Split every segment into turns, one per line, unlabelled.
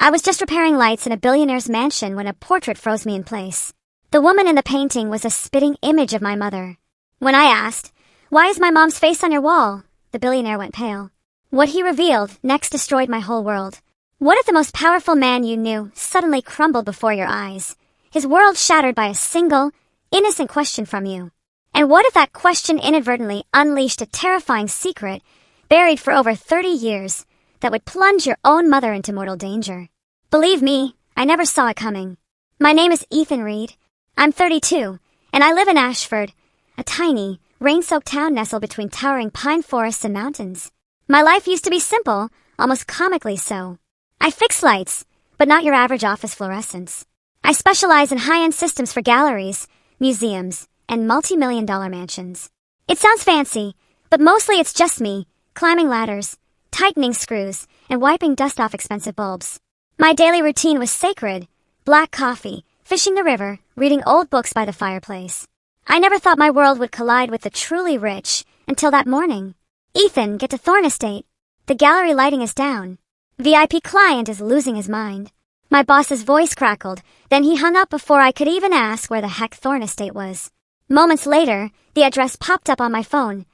I was just repairing lights in a billionaire's mansion when a portrait froze me in place. The woman in the painting was a spitting image of my mother. When I asked, "Why is my mom's face on your wall?" the billionaire went pale. What he revealed next destroyed my whole world. What if the most powerful man you knew suddenly crumbled before your eyes, his world shattered by a single, innocent question from you? And what if that question inadvertently unleashed a terrifying secret buried for over 30 years that would plunge your own mother into mortal danger? Believe me, I never saw it coming. My name is Ethan Reed. I'm 32, and I live in Ashford, a tiny, rain-soaked town nestled between towering pine forests and mountains. My life used to be simple, almost comically so. I fix lights, but not your average office fluorescence. I specialize in high-end systems for galleries, museums, and multi-million-dollar mansions. It sounds fancy, but mostly it's just me, climbing ladders, tightening screws, and wiping dust off expensive bulbs. My daily routine was sacred: black coffee, fishing the river, reading old books by the fireplace. I never thought my world would collide with the truly rich until that morning. "Ethan, get to Thorne Estate. The gallery lighting is down. VIP client is losing his mind." My boss's voice crackled, then he hung up before I could even ask where the heck Thorne Estate was. Moments later, the address popped up on my phone.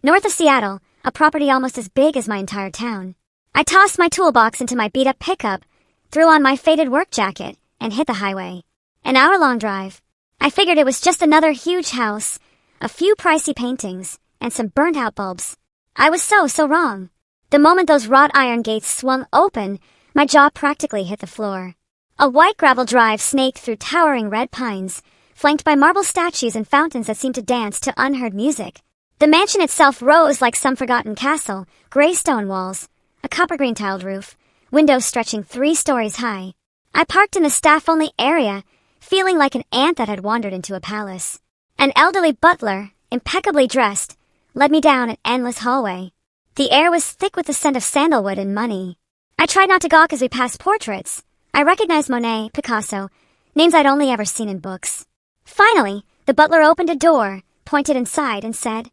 North of Seattle, a property almost as big as my entire town. I tossed my toolbox into my beat-up pickup, threw on my faded work jacket, and hit the highway. An hour-long drive. I figured it was just another huge house, a few pricey paintings, and some burnt-out bulbs. I was so wrong. The moment those wrought iron gates swung open, my jaw practically hit the floor. A white gravel drive snaked through towering red pines, flanked by marble statues and fountains that seemed to dance to unheard music. The mansion itself rose like some forgotten castle, gray stone walls, a copper-green tiled roof, windows stretching 3 stories high. I parked in the staff-only area, feeling like an ant that had wandered into a palace. An elderly butler, impeccably dressed, led me down an endless hallway. The air was thick with the scent of sandalwood and money. I tried not to gawk as we passed portraits. I recognized Monet, Picasso, names I'd only ever seen in books. Finally, the butler opened a door, pointed inside, and said,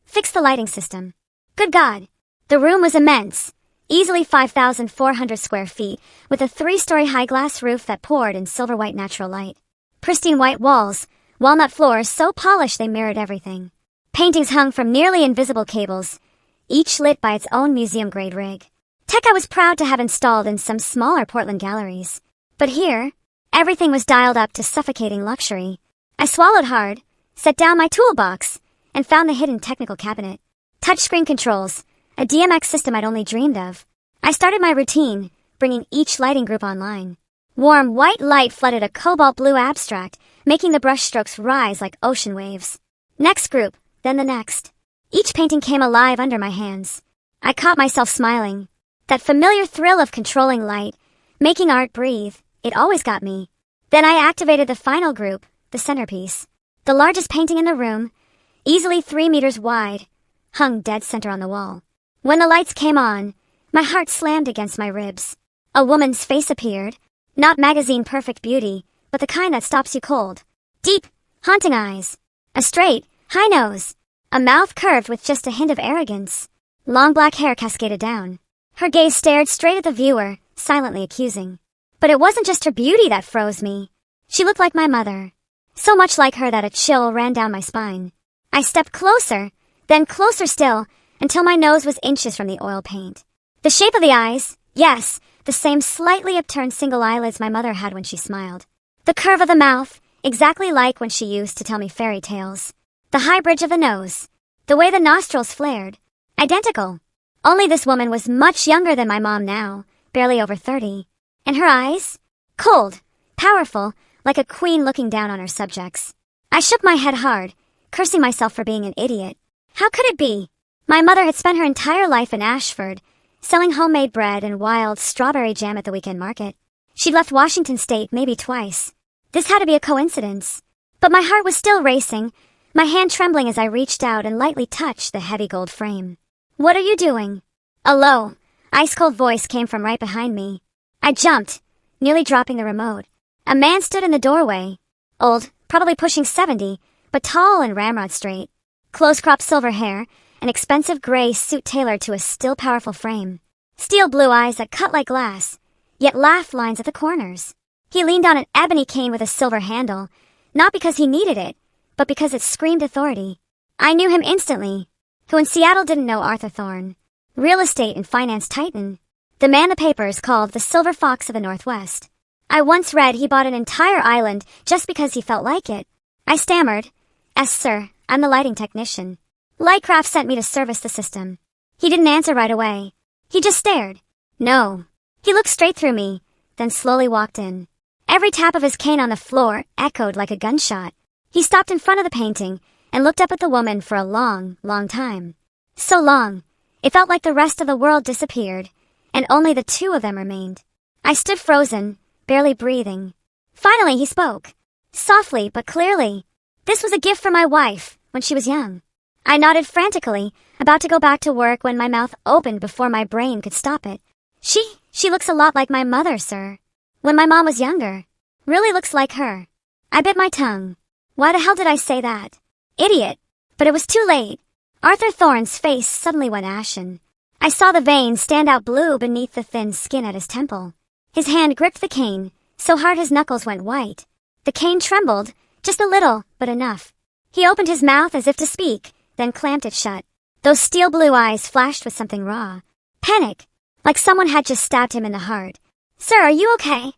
"Fix the lighting system." Good God! The room was immense, easily 5,400 square feet, with a 3-story high glass roof that poured in silver-white natural light. Pristine white walls, walnut floors so polished they mirrored everything. Paintings hung from nearly invisible cables, each lit by its own museum-grade rig. Tech I was proud to have installed in some smaller Portland galleries. But here, everything was dialed up to suffocating luxury. I swallowed hard, set down my toolbox, and found the hidden technical cabinet. Touchscreen controls, a DMX system I'd only dreamed of. I started my routine, bringing each lighting group online. Warm white light flooded a cobalt blue abstract, making the brushstrokes rise like ocean waves. Next group, then the next. Each painting came alive under my hands. I caught myself smiling. That familiar thrill of controlling light, making art breathe, it always got me. Then I activated the final group, the centerpiece. The largest painting in the room, easily 3 meters wide, hung dead center on the wall. When the lights came on, my heart slammed against my ribs. A woman's face appeared, not magazine-perfect beauty, but the kind that stops you cold. Deep, haunting eyes. A straight, high nose. A mouth curved with just a hint of arrogance. Long black hair cascaded down. Her gaze stared straight at the viewer, silently accusing. But it wasn't just her beauty that froze me. She looked like my mother. So much like her that a chill ran down my spine. I stepped closer, then closer still, until my nose was inches from the oil paint. The shape of the eyes, yes, the same slightly upturned single eyelids my mother had when she smiled. The curve of the mouth, exactly like when she used to tell me fairy tales. The high bridge of the nose, the way the nostrils flared, identical. Only this woman was much younger than my mom now, barely over 30. And her eyes? Cold, powerful, like a queen looking down on her subjects. I shook my head hard, cursing myself for being an idiot. How could it be? My mother had spent her entire life in Ashford, selling homemade bread and wild strawberry jam at the weekend market. She'd left Washington State maybe twice. This had to be a coincidence. But my heart was still racing, my hand trembling as I reached out and lightly touched the heavy gold frame. "What are you doing?" A low, ice-cold voice came from right behind me. I jumped, nearly dropping the remote. A man stood in the doorway. Old, probably pushing 70, but tall and ramrod straight. Close-cropped silver hair, an expensive gray suit tailored to a still powerful frame. Steel blue eyes that cut like glass. yet laugh lines at the corners. He leaned on an ebony cane with a silver handle, not because he needed it, but because it screamed authority. I knew him instantly. Who in Seattle didn't know Arthur Thorne? Real estate and finance titan. The man the papers called the Silver Fox of the Northwest. I once read he bought an entire island just because he felt like it. I stammered, "Yes, sir, I'm the lighting technician. Lightcraft sent me to service the system." He didn't answer right away. He just stared. No. He looked straight through me, then slowly walked in. Every tap of his cane on the floor echoed like a gunshot. He stopped in front of the painting and looked up at the woman for a long, long time. So long, it felt like the rest of the world disappeared, and only the two of them remained. I stood frozen, barely breathing. Finally he spoke. Softly but clearly. This was a gift from my wife when she was young. I nodded frantically, about to go back to work when my mouth opened before my brain could stop it. She looks a lot like my mother, sir. When my mom was younger. Really looks like her. I bit my tongue. Why the hell did I say that? Idiot. But it was too late. Arthur Thorne's face suddenly went ashen. I saw the veins stand out blue beneath the thin skin at his temple. His hand gripped the cane, so hard his knuckles went white. The cane trembled, just a little, but enough. He opened his mouth as if to speak, then clamped it shut. Those steel blue eyes flashed with something raw. Panic. Like someone had just stabbed him in the heart. "Sir, are you okay?"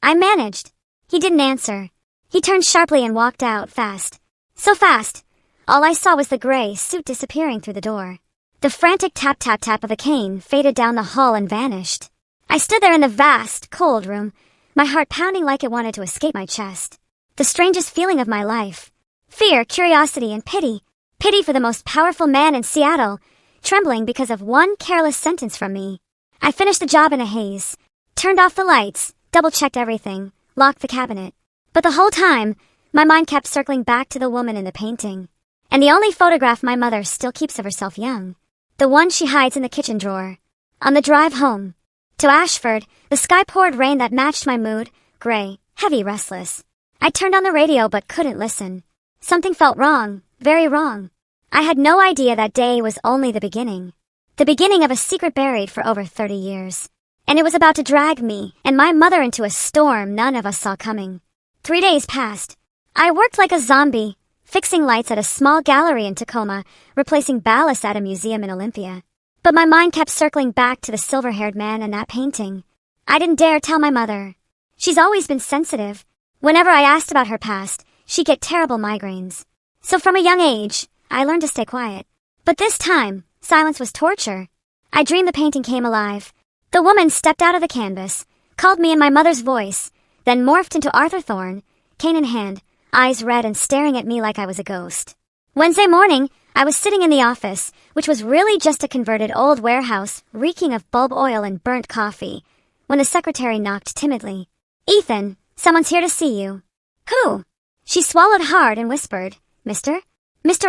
I managed. He didn't answer. He turned sharply and walked out fast. So fast. All I saw was the gray suit disappearing through the door. The frantic tap-tap-tap of the cane faded down the hall and vanished. I stood there in the vast, cold room, my heart pounding like it wanted to escape my chest. The strangest feeling of my life. Fear, curiosity, and pity. Pity for the most powerful man in Seattle, trembling because of one careless sentence from me. I finished the job in a haze, turned off the lights, double-checked everything, locked the cabinet. But the whole time, my mind kept circling back to the woman in the painting. And the only photograph my mother still keeps of herself young. The one she hides in the kitchen drawer. On the drive home to Ashford, the sky poured rain that matched my mood, gray, heavy, restless. I turned on the radio but couldn't listen. Something felt wrong, very wrong. I had no idea that day was only the beginning. The beginning of a secret buried for over 30 years. And it was about to drag me and my mother into a storm none of us saw coming. 3 days passed. I worked like a zombie, fixing lights at a small gallery in Tacoma, replacing ballast at a museum in Olympia. But my mind kept circling back to the silver-haired man and that painting. I didn't dare tell my mother. She's always been sensitive. Whenever I asked about her past, she'd get terrible migraines. So from a young age, I learned to stay quiet. But this time, silence was torture. I dreamed the painting came alive. The woman stepped out of the canvas, called me in my mother's voice, then morphed into Arthur Thorne, cane in hand, eyes red and staring at me like I was a ghost. Wednesday morning, I was sitting in the office, which was really just a converted old warehouse reeking of bulb oil and burnt coffee, when the secretary knocked timidly. "Ethan, someone's here to see you." "Who?" She swallowed hard and whispered, Mr.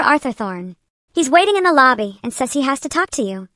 Arthur Thorne. He's waiting in the lobby and says he has to talk to you."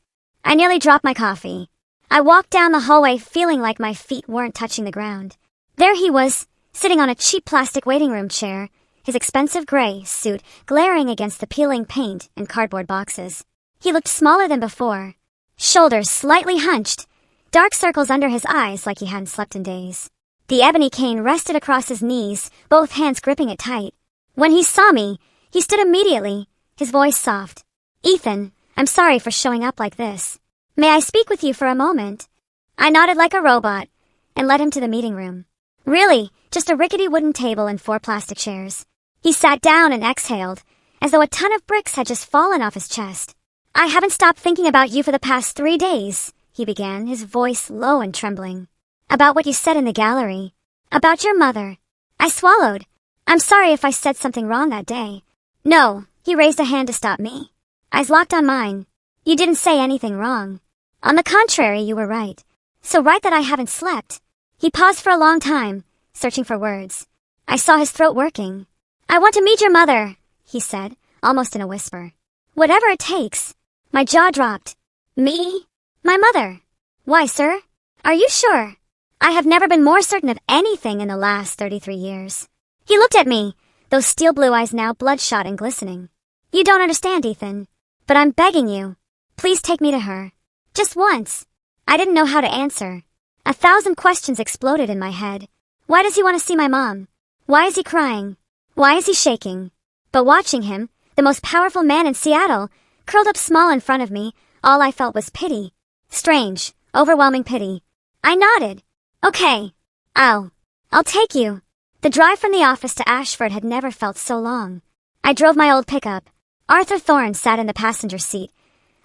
I nearly dropped my coffee. I walked down the hallway feeling like my feet weren't touching the ground. There he was, sitting on a cheap plastic waiting room chair, his expensive gray suit glaring against the peeling paint and cardboard boxes. He looked smaller than before. Shoulders slightly hunched, dark circles under his eyes like he hadn't slept in days. The ebony cane rested across his knees, both hands gripping it tight. When he saw me, he stood immediately, his voice soft. "Ethan, I'm sorry for showing up like this. May I speak with you for a moment?" I nodded like a robot and led him to the meeting room. Really, just a rickety wooden table and 4 plastic chairs. He sat down and exhaled, as though a ton of bricks had just fallen off his chest. "I haven't stopped thinking about you for the past 3 days, he began, his voice low and trembling. "About what you said in the gallery. About your mother." I swallowed. "I'm sorry if I said something wrong that day." "No," he raised a hand to stop me. Eyes locked on mine. "You didn't say anything wrong. On the contrary, you were right. So right that I haven't slept." He paused for a long time, searching for words. I saw his throat working. "I want to meet your mother," he said, almost in a whisper. "Whatever it takes." My jaw dropped. "Me? My mother? Why, sir? Are you sure?" I have never been more certain of anything in the last 33 years. He looked at me, those steel blue eyes now bloodshot and glistening. "You don't understand, Ethan. But I'm begging you. Please take me to her. Just once." I didn't know how to answer. 1,000 questions exploded in my head. Why does he want to see my mom? Why is he crying? Why is he shaking? But watching him, the most powerful man in Seattle, curled up small in front of me, all I felt was pity. Strange, overwhelming pity. I nodded. Okay. I'll take you. The drive from the office to Ashford had never felt so long. I drove my old pickup. Arthur Thorne sat in the passenger seat,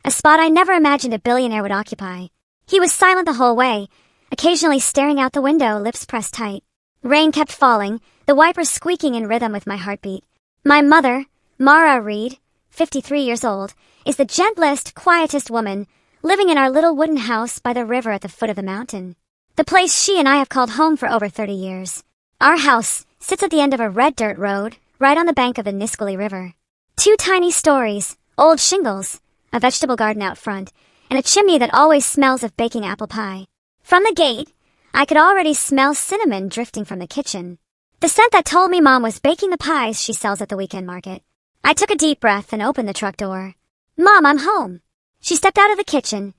a spot I never imagined a billionaire would occupy. He was silent the whole way, occasionally staring out the window, lips pressed tight. Rain kept falling, the wipers squeaking in rhythm with my heartbeat. My mother, Mara Reed, 53 years old, is the gentlest, quietest woman, living in our little wooden house by the river at the foot of the mountain. The place she and I have called home for over 30 years. Our house sits at the end of a red dirt road, right on the bank of the Nisqually River. 2 tiny stories, old shingles, a vegetable garden out front, and a chimney that always smells of baking apple pie. From the gate, I could already smell cinnamon drifting from the kitchen. The scent that told me Mom was baking the pies she sells at the weekend market. I took a deep breath and opened the truck door. Mom, I'm home. She stepped out of the kitchen,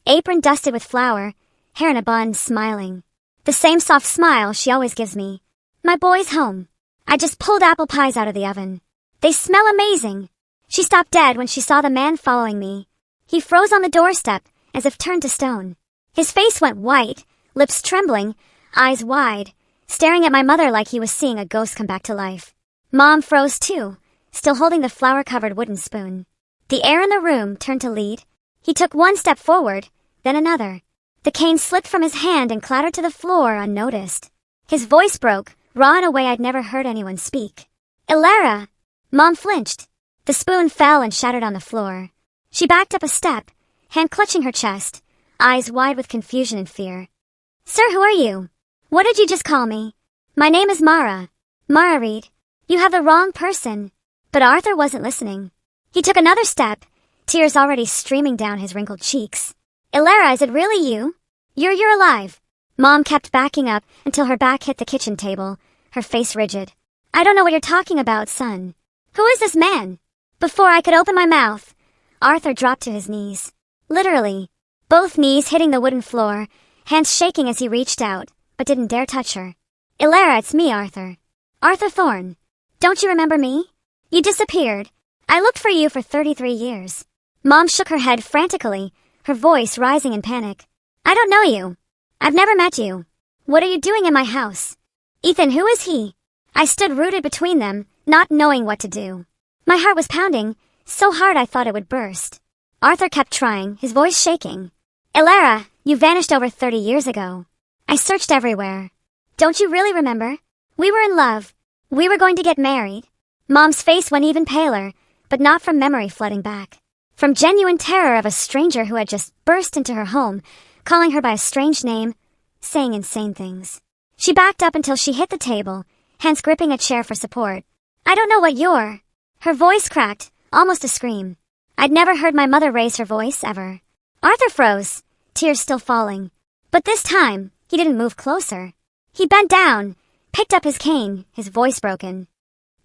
apron dusted with flour, hair in a bun, smiling. The same soft smile she always gives me. My boy's home. I just pulled apple pies out of the oven. They smell amazing. She stopped dead when she saw the man following me. He froze on the doorstep, as if turned to stone. His face went white, lips trembling, eyes wide, staring at my mother like he was seeing a ghost come back to life. Mom froze too, still holding the flour-covered wooden spoon. The air in the room turned to lead. He took one step forward, then another. The cane slipped from his hand and clattered to the floor unnoticed. His voice broke, raw in a way I'd never heard anyone speak. Ilara! Mom flinched. The spoon fell and shattered on the floor. She backed up a step, hand clutching her chest, eyes wide with confusion and fear. Sir, who are you? What did you just call me? My name is Mara. Mara Reed. You have the wrong person. But Arthur wasn't listening. He took another step, tears already streaming down his wrinkled cheeks. Ilara, is it really you? You're alive. Mom kept backing up until her back hit the kitchen table, her face rigid. I don't know what you're talking about, son. Who is this man? Before I could open my mouth, Arthur dropped to his knees. Literally. Both knees hitting the wooden floor, hands shaking as he reached out, but didn't dare touch her. Ilara, it's me, Arthur. Arthur Thorne. Don't you remember me? You disappeared. I looked for you for 33 years. Mom shook her head frantically, her voice rising in panic. I don't know you. I've never met you. What are you doing in my house? Ethan, who is he? I stood rooted between them, not knowing what to do. My heart was pounding, so hard I thought it would burst. Arthur kept trying, his voice shaking. Ilara, you vanished over 30 years ago. I searched everywhere. Don't you really remember? We were in love. We were going to get married. Mom's face went even paler, but not from memory flooding back. From genuine terror of a stranger who had just burst into her home, calling her by a strange name, saying insane things. She backed up until she hit the table, hands gripping a chair for support. I don't know what you're... Her voice cracked, almost a scream. I'd never heard my mother raise her voice, ever. Arthur froze, tears still falling. But this time, he didn't move closer. He bent down, picked up his cane, his voice broken.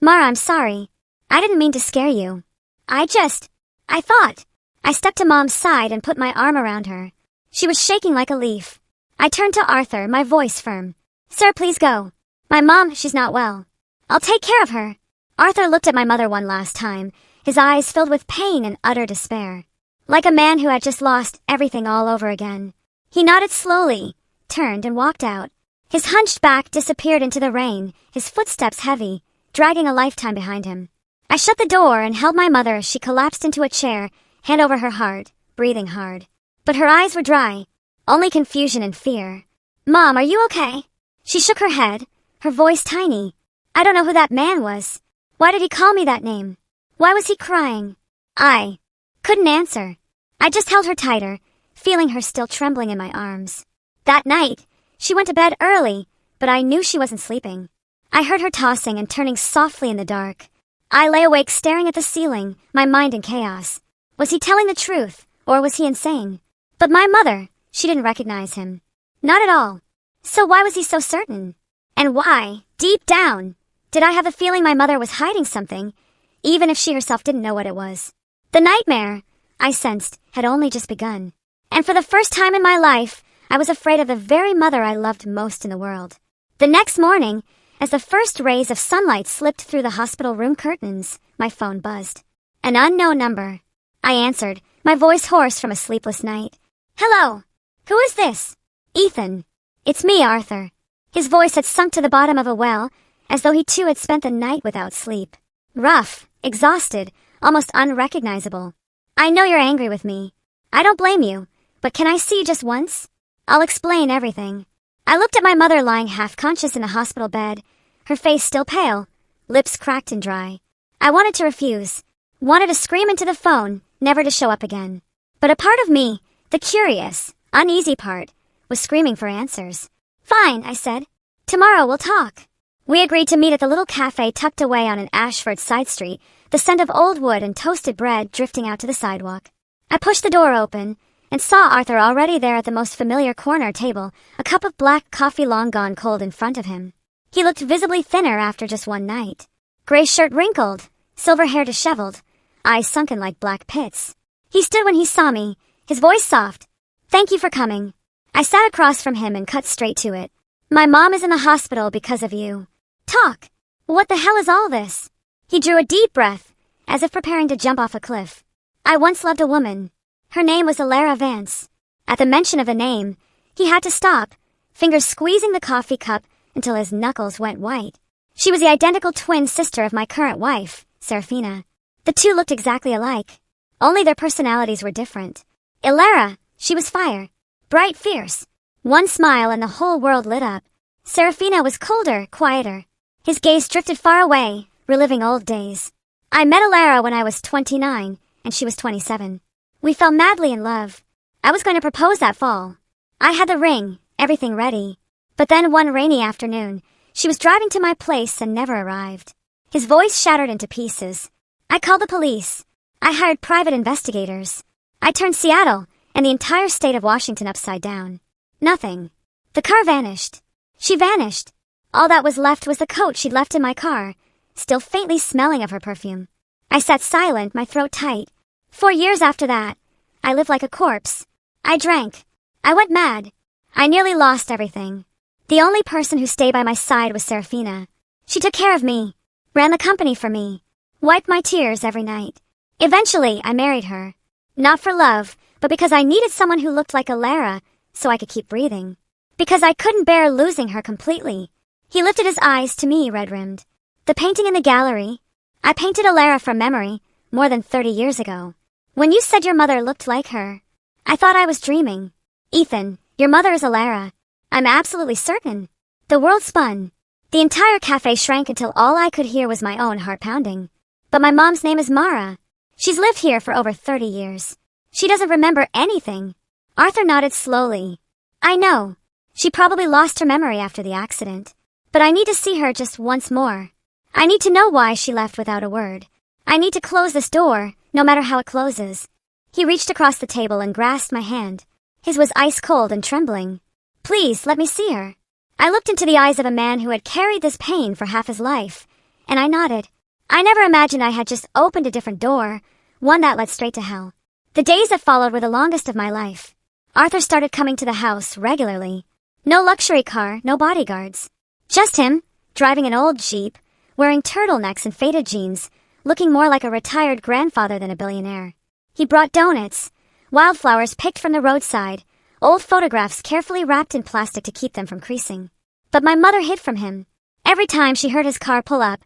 Mara, I'm sorry. I didn't mean to scare you. I thought. I stepped to Mom's side and put my arm around her. She was shaking like a leaf. I turned to Arthur, my voice firm. Sir, please go. My mom, she's not well. I'll take care of her. Arthur looked at my mother one last time, his eyes filled with pain and utter despair. Like a man who had just lost everything all over again. He nodded slowly, turned and walked out. His hunched back disappeared into the rain, his footsteps heavy, dragging a lifetime behind him. I shut the door and held my mother as she collapsed into a chair, hand over her heart, breathing hard. But her eyes were dry, only confusion and fear. Mom, are you okay? She shook her head, her voice tiny. I don't know who that man was. Why did he call me that name? Why was he crying? I couldn't answer. I just held her tighter, feeling her still trembling in my arms. That night, she went to bed early, but I knew she wasn't sleeping. I heard her tossing and turning softly in the dark. I lay awake staring at the ceiling, my mind in chaos. Was he telling the truth, or was he insane? But my mother, she didn't recognize him. Not at all. So why was he so certain? And why, deep down, did I have the feeling my mother was hiding something, even if she herself didn't know what it was? The nightmare, I sensed, had only just begun. And for the first time in my life, I was afraid of the very mother I loved most in the world. The next morning, as the first rays of sunlight slipped through the hospital room curtains, my phone buzzed. An unknown number. I answered, my voice hoarse from a sleepless night. Hello. Who is this? Ethan. It's me, Arthur. His voice had sunk to the bottom of a well, as though he too had spent the night without sleep. Rough, exhausted, almost unrecognizable. I know you're angry with me. I don't blame you, but can I see you just once? I'll explain everything. I looked at my mother lying half-conscious in the hospital bed, her face still pale, lips cracked and dry. I wanted to refuse, wanted to scream into the phone, never to show up again. But a part of me, the curious, uneasy part, was screaming for answers. Fine, I said. Tomorrow we'll talk. We agreed to meet at the little cafe tucked away on an Ashford side street, the scent of old wood and toasted bread drifting out to the sidewalk. I pushed the door open and saw Arthur already there at the most familiar corner table, a cup of black coffee long gone cold in front of him. He looked visibly thinner after just one night. Gray shirt wrinkled, silver hair disheveled, eyes sunken like black pits. He stood when he saw me, his voice soft. Thank you for coming. I sat across from him and cut straight to it. My mom is in the hospital because of you. Talk. What the hell is all this? He drew a deep breath, as if preparing to jump off a cliff. I once loved a woman. Her name was Alara Vance. At the mention of the name, he had to stop, fingers squeezing the coffee cup until his knuckles went white. She was the identical twin sister of my current wife, Serafina. The two looked exactly alike. Only their personalities were different. Alara, she was fire. Bright, fierce. One smile and the whole world lit up. Serafina was colder, quieter. His gaze drifted far away, reliving old days. I met Alara when I was 29, and she was 27. We fell madly in love. I was going to propose that fall. I had the ring, everything ready. But then one rainy afternoon, she was driving to my place and never arrived. His voice shattered into pieces. I called the police. I hired private investigators. I turned Seattle and the entire state of Washington upside down. Nothing. The car vanished. She vanished. All that was left was the coat she'd left in my car, still faintly smelling of her perfume. I sat silent, my throat tight. 4 years after that, I lived like a corpse. I drank. I went mad. I nearly lost everything. The only person who stayed by my side was Serafina. She took care of me, ran the company for me, wiped my tears every night. Eventually, I married her. Not for love, but because I needed someone who looked like Alara, so I could keep breathing. Because I couldn't bear losing her completely. He lifted his eyes to me, red-rimmed. The painting in the gallery. I painted Alara from memory, more than 30 years ago. When you said your mother looked like her, I thought I was dreaming. Ethan, your mother is Alara. I'm absolutely certain. The world spun. The entire cafe shrank until all I could hear was my own heart pounding. But my mom's name is Mara. She's lived here for over 30 years. She doesn't remember anything. Arthur nodded slowly. I know. She probably lost her memory after the accident. But I need to see her just once more. I need to know why she left without a word. I need to close this door, no matter how it closes. He reached across the table and grasped my hand. His was ice cold and trembling. Please, let me see her. I looked into the eyes of a man who had carried this pain for half his life, and I nodded. I never imagined I had just opened a different door, one that led straight to hell. The days that followed were the longest of my life. Arthur started coming to the house regularly. No luxury car, no bodyguards. Just him, driving an old Jeep, wearing turtlenecks and faded jeans, looking more like a retired grandfather than a billionaire. He brought donuts, wildflowers picked from the roadside, old photographs carefully wrapped in plastic to keep them from creasing. But my mother hid from him. Every time she heard his car pull up,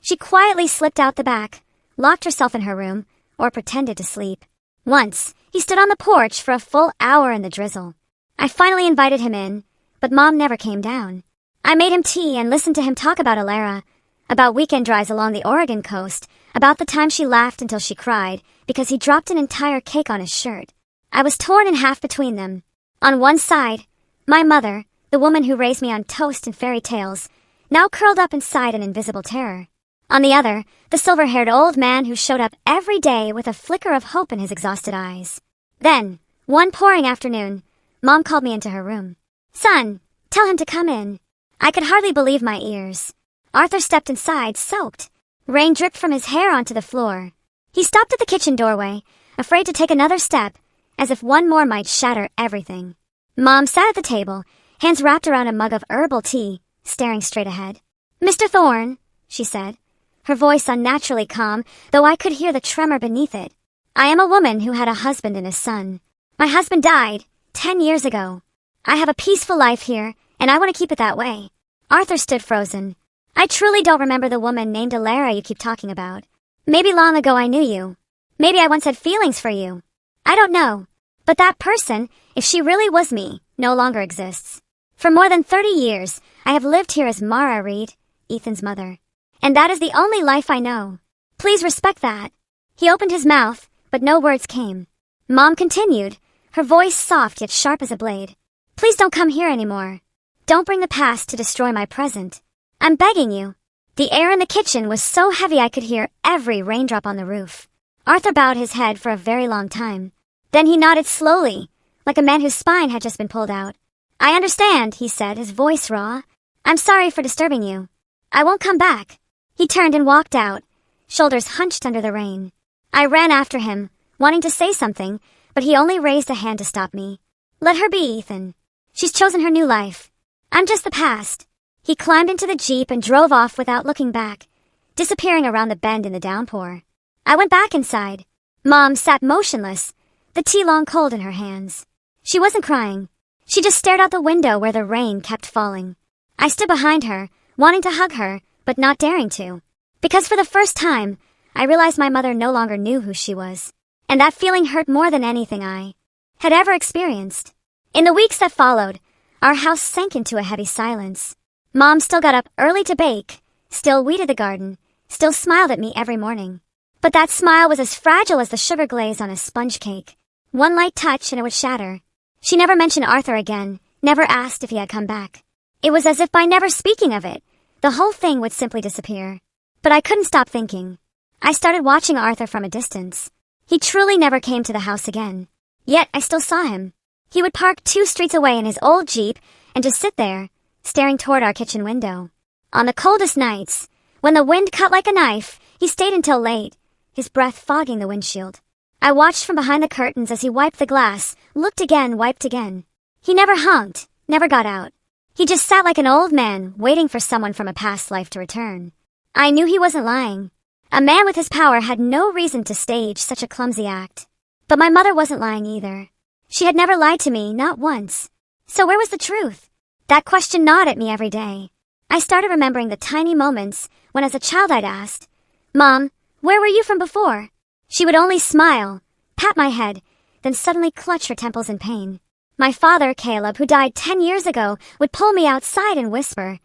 she quietly slipped out the back, locked herself in her room, or pretended to sleep. Once, he stood on the porch for a full hour in the drizzle. I finally invited him in, but Mom never came down. I made him tea and listened to him talk about Alara, about weekend drives along the Oregon coast, about the time she laughed until she cried because he dropped an entire cake on his shirt. I was torn in half between them. On one side, my mother, the woman who raised me on toast and fairy tales, now curled up inside an invisible terror. On the other, the silver-haired old man who showed up every day with a flicker of hope in his exhausted eyes. Then, one pouring afternoon, Mom called me into her room. Son, tell him to come in. I could hardly believe my ears. Arthur stepped inside, soaked. Rain dripped from his hair onto the floor. He stopped at the kitchen doorway, afraid to take another step, as if one more might shatter everything. Mom sat at the table, hands wrapped around a mug of herbal tea, staring straight ahead. "Mr. Thorne," she said, her voice unnaturally calm, though I could hear the tremor beneath it. "I am a woman who had a husband and a son. My husband died 10 years ago. I have a peaceful life here, and I want to keep it that way." Arthur stood frozen. "I truly don't remember the woman named Alara you keep talking about. Maybe long ago I knew you. Maybe I once had feelings for you. I don't know. But that person, if she really was me, no longer exists. For more than 30 years, I have lived here as Mara Reed, Ethan's mother. And that is the only life I know. Please respect that." He opened his mouth, but no words came. Mom continued, her voice soft yet sharp as a blade. "Please don't come here anymore. Don't bring the past to destroy my present. I'm begging you." The air in the kitchen was so heavy I could hear every raindrop on the roof. Arthur bowed his head for a very long time. Then he nodded slowly, like a man whose spine had just been pulled out. "I understand," he said, his voice raw. "I'm sorry for disturbing you. I won't come back." He turned and walked out, shoulders hunched under the rain. I ran after him, wanting to say something, but he only raised a hand to stop me. "Let her be, Ethan. She's chosen her new life. I'm just the past." He climbed into the Jeep and drove off without looking back, disappearing around the bend in the downpour. I went back inside. Mom sat motionless, the tea long cold in her hands. She wasn't crying. She just stared out the window where the rain kept falling. I stood behind her, wanting to hug her, but not daring to. Because for the first time, I realized my mother no longer knew who she was. And that feeling hurt more than anything I had ever experienced. In the weeks that followed, our house sank into a heavy silence. Mom still got up early to bake, still weeded the garden, still smiled at me every morning. But that smile was as fragile as the sugar glaze on a sponge cake. One light touch and it would shatter. She never mentioned Arthur again, never asked if he had come back. It was as if by never speaking of it, the whole thing would simply disappear. But I couldn't stop thinking. I started watching Arthur from a distance. He truly never came to the house again. Yet I still saw him. He would park 2 streets away in his old Jeep and just sit there, staring toward our kitchen window. On the coldest nights, when the wind cut like a knife, he stayed until late, his breath fogging the windshield. I watched from behind the curtains as he wiped the glass, looked again, wiped again. He never honked, never got out. He just sat like an old man, waiting for someone from a past life to return. I knew he wasn't lying. A man with his power had no reason to stage such a clumsy act. But my mother wasn't lying either. She had never lied to me, not once. So where was the truth? That question gnawed at me every day. I started remembering the tiny moments when as a child I'd asked, "Mom, where were you from before?" She would only smile, pat my head, then suddenly clutch her temples in pain. My father, Caleb, who died 10 years ago, would pull me outside and whisper,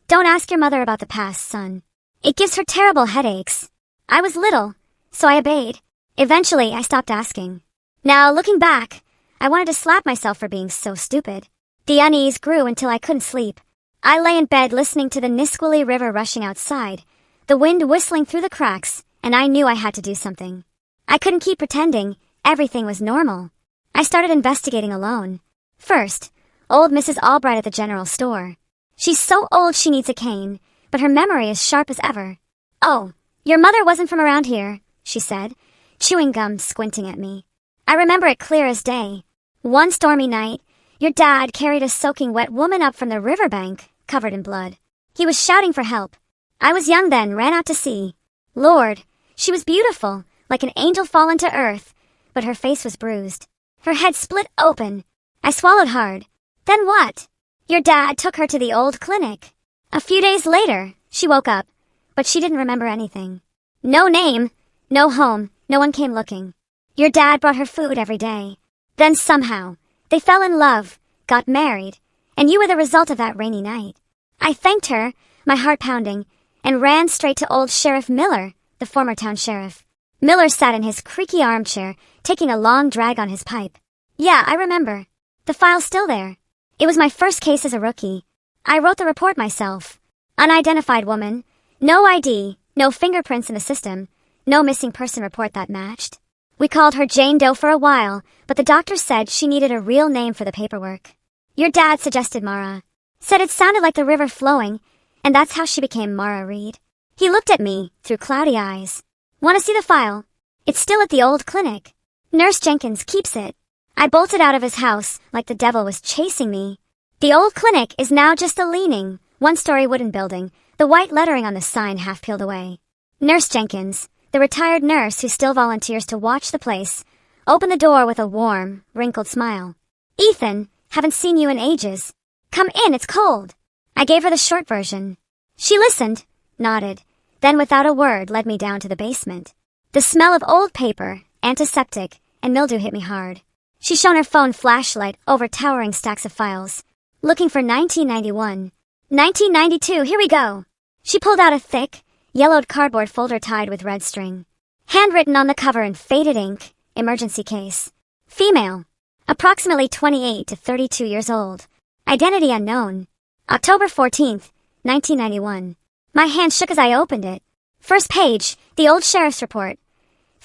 "Don't ask your mother about the past, son. It gives her terrible headaches." I was little, so I obeyed. Eventually, I stopped asking. Now, looking back, I wanted to slap myself for being so stupid. The unease grew until I couldn't sleep. I lay in bed listening to the Nisqually River rushing outside, the wind whistling through the cracks, and I knew I had to do something. I couldn't keep pretending everything was normal. I started investigating alone. First, old Mrs. Albright at the general store. She's so old she needs a cane, but her memory is sharp as ever. "Oh, your mother wasn't from around here," she said, chewing gum, squinting at me. I remember it clear as day. One stormy night, your dad carried a soaking wet woman up from the riverbank, covered in blood. He was shouting for help. I was young then, ran out to see. Lord, she was beautiful, like an angel fallen to earth, but her face was bruised. Her head split open. I swallowed hard. Then what? Your dad took her to the old clinic. A few days later, she woke up, but she didn't remember anything. No name, no home, no one came looking. Your dad brought her food every day. Then somehow, they fell in love, got married, and you were the result of that rainy night. I thanked her, my heart pounding, and ran straight to old Sheriff Miller, the former town sheriff. Miller sat in his creaky armchair, taking a long drag on his pipe. "Yeah, I remember. The file's still there. It was my first case as a rookie. I wrote the report myself. Unidentified woman, no ID, no fingerprints in the system, no missing person report that matched. We called her Jane Doe for a while, but the doctor said she needed a real name for the paperwork. Your dad suggested Mara. Said it sounded like the river flowing, and that's how she became Mara Reed." He looked at me through cloudy eyes. "Want to see the file? It's still at the old clinic. Nurse Jenkins keeps it." I bolted out of his house like the devil was chasing me. The old clinic is now just a leaning, one-story wooden building, the white lettering on the sign half peeled away. Nurse Jenkins, the retired nurse who still volunteers to watch the place, opened the door with a warm, wrinkled smile. "Ethan, haven't seen you in ages. Come in, it's cold." I gave her the short version. She listened, nodded, then without a word led me down to the basement. The smell of old paper, antiseptic, and mildew hit me hard. She shone her phone flashlight over towering stacks of files, looking for 1991. 1992, here we go. She pulled out a thick, yellowed cardboard folder tied with red string. Handwritten on the cover in faded ink, emergency case. Female. Approximately 28 to 32 years old. Identity unknown. October 14th, 1991. My hand shook as I opened it. First page, the old sheriff's report.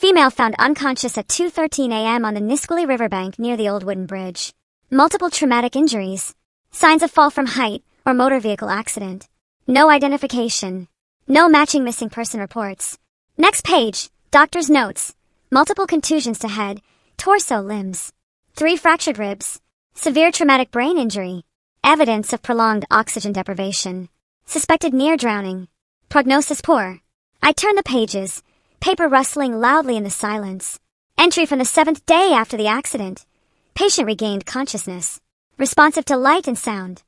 Female found unconscious at 2:13 a.m. on the Nisqually riverbank near the old wooden bridge. Multiple traumatic injuries. Signs of fall from height or motor vehicle accident. No identification. No matching missing person reports. Next page, doctor's notes. Multiple contusions to head, torso, limbs. 3 fractured ribs. Severe traumatic brain injury. Evidence of prolonged oxygen deprivation. Suspected near drowning. Prognosis poor. I turned the pages, paper rustling loudly in the silence. Entry from the 7th day after the accident. Patient regained consciousness. Responsive to light and sound.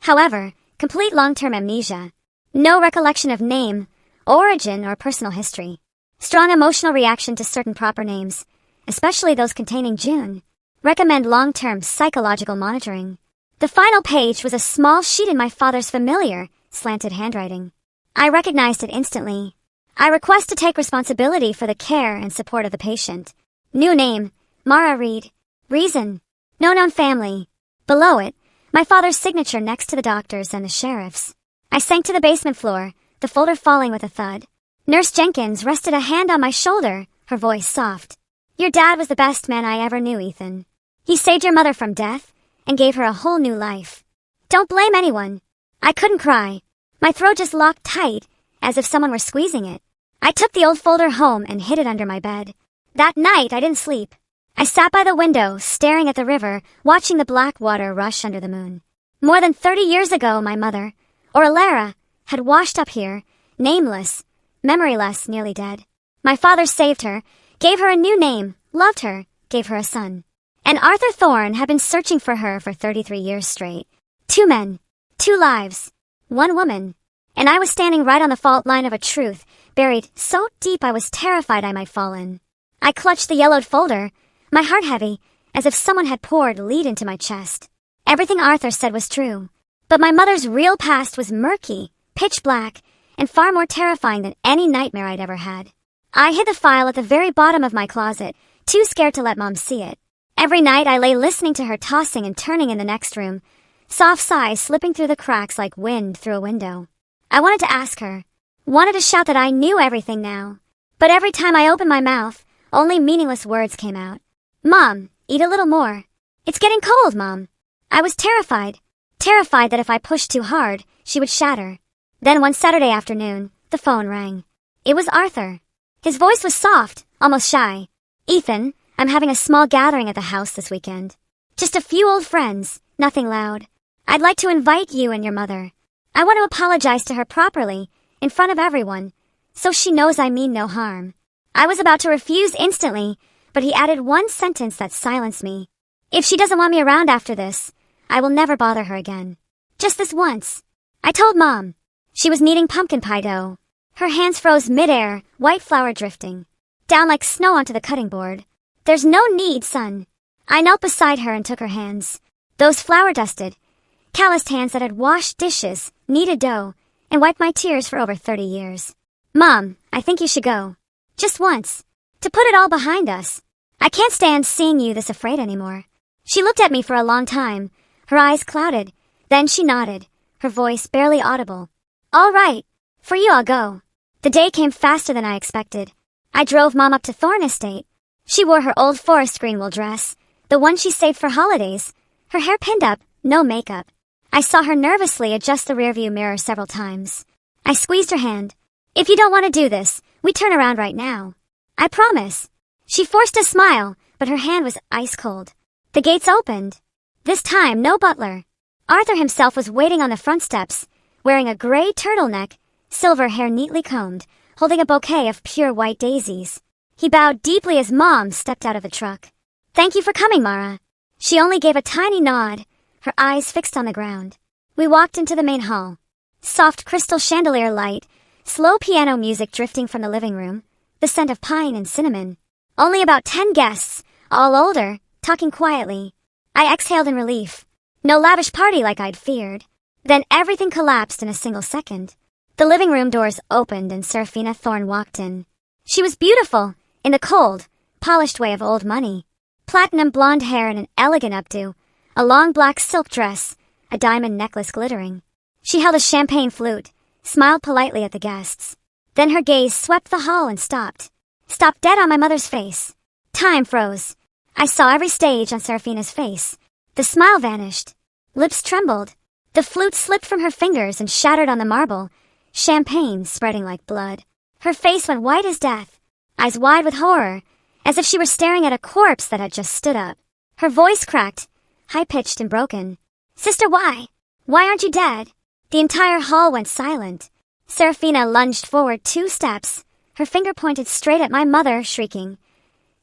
However, complete long-term amnesia. No recollection of name, origin, or personal history. Strong emotional reaction to certain proper names, especially those containing June. Recommend long-term psychological monitoring. The final page was a small sheet in my father's familiar, slanted handwriting. I recognized it instantly. I request to take responsibility for the care and support of the patient. New name, Mara Reed. Reason, no known family. Below it, my father's signature next to the doctor's and the sheriff's. I sank to the basement floor, the folder falling with a thud. Nurse Jenkins rested a hand on my shoulder, her voice soft. "Your dad was the best man I ever knew, Ethan. He saved your mother from death and gave her a whole new life. Don't blame anyone." I couldn't cry. My throat just locked tight, as if someone were squeezing it. I took the old folder home and hid it under my bed. That night, I didn't sleep. I sat by the window, staring at the river, watching the black water rush under the moon. More than 30 years ago, my mother, or Alara, had washed up here, nameless, memoryless, nearly dead. My father saved her, gave her a new name, loved her, gave her a son. And Arthur Thorne had been searching for her for 33 years straight. 2 men, 2 lives, 1 woman. And I was standing right on the fault line of a truth, buried so deep I was terrified I might fall in. I clutched the yellowed folder, my heart heavy, as if someone had poured lead into my chest. Everything Arthur said was true. But my mother's real past was murky, pitch black, and far more terrifying than any nightmare I'd ever had. I hid the file at the very bottom of my closet, too scared to let Mom see it. Every night I lay listening to her tossing and turning in the next room, soft sighs slipping through the cracks like wind through a window. I wanted to ask her, wanted to shout that I knew everything now. But every time I opened my mouth, only meaningless words came out. "Mom, eat a little more. It's getting cold, Mom." I was terrified that if I pushed too hard, she would shatter. Then one Saturday afternoon, the phone rang. It was Arthur. His voice was soft, almost shy. "Ethan, I'm having a small gathering at the house this weekend. Just a few old friends, nothing loud. I'd like to invite you and your mother. I want to apologize to her properly, in front of everyone, so she knows I mean no harm." I was about to refuse instantly, but he added one sentence that silenced me. "If she doesn't want me around after this, I will never bother her again. Just this once." I told Mom. She was kneading pumpkin pie dough. Her hands froze midair, white flour drifting down like snow onto the cutting board. "There's no need, son." I knelt beside her and took her hands. Those flour-dusted, calloused hands that had washed dishes, kneaded dough, and wiped my tears for over 30 years. "Mom, I think you should go. Just once. To put it all behind us. I can't stand seeing you this afraid anymore." She looked at me for a long time, her eyes clouded. Then she nodded, her voice barely audible. "All right. For you I'll go." The day came faster than I expected. I drove Mom up to Thorne Estate. She wore her old forest green wool dress, the one she saved for holidays, her hair pinned up, no makeup. I saw her nervously adjust the rearview mirror several times. I squeezed her hand. "If you don't want to do this, we turn around right now. I promise." She forced a smile, but her hand was ice cold. The gates opened. This time, no butler. Arthur himself was waiting on the front steps, wearing a gray turtleneck, silver hair neatly combed, holding a bouquet of pure white daisies. He bowed deeply as Mom stepped out of the truck. "Thank you for coming, Mara." She only gave a tiny nod, her eyes fixed on the ground. We walked into the main hall. Soft crystal chandelier light, slow piano music drifting from the living room, the scent of pine and cinnamon. Only about 10 guests, all older, talking quietly. I exhaled in relief. No lavish party like I'd feared. Then everything collapsed in a single second. The living room doors opened and Serafina Thorne walked in. She was beautiful, in the cold, polished way of old money. Platinum blonde hair and an elegant updo, a long black silk dress, a diamond necklace glittering. She held a champagne flute, smiled politely at the guests. Then her gaze swept the hall and stopped. Stopped dead on my mother's face. Time froze. I saw every stage on Serafina's face. The smile vanished. Lips trembled. The flute slipped from her fingers and shattered on the marble, champagne spreading like blood. Her face went white as death, eyes wide with horror, as if she were staring at a corpse that had just stood up. Her voice cracked, high-pitched and broken. "Sister, why? Why aren't you dead?" The entire hall went silent. Serafina lunged forward 2 steps, her finger pointed straight at my mother, shrieking,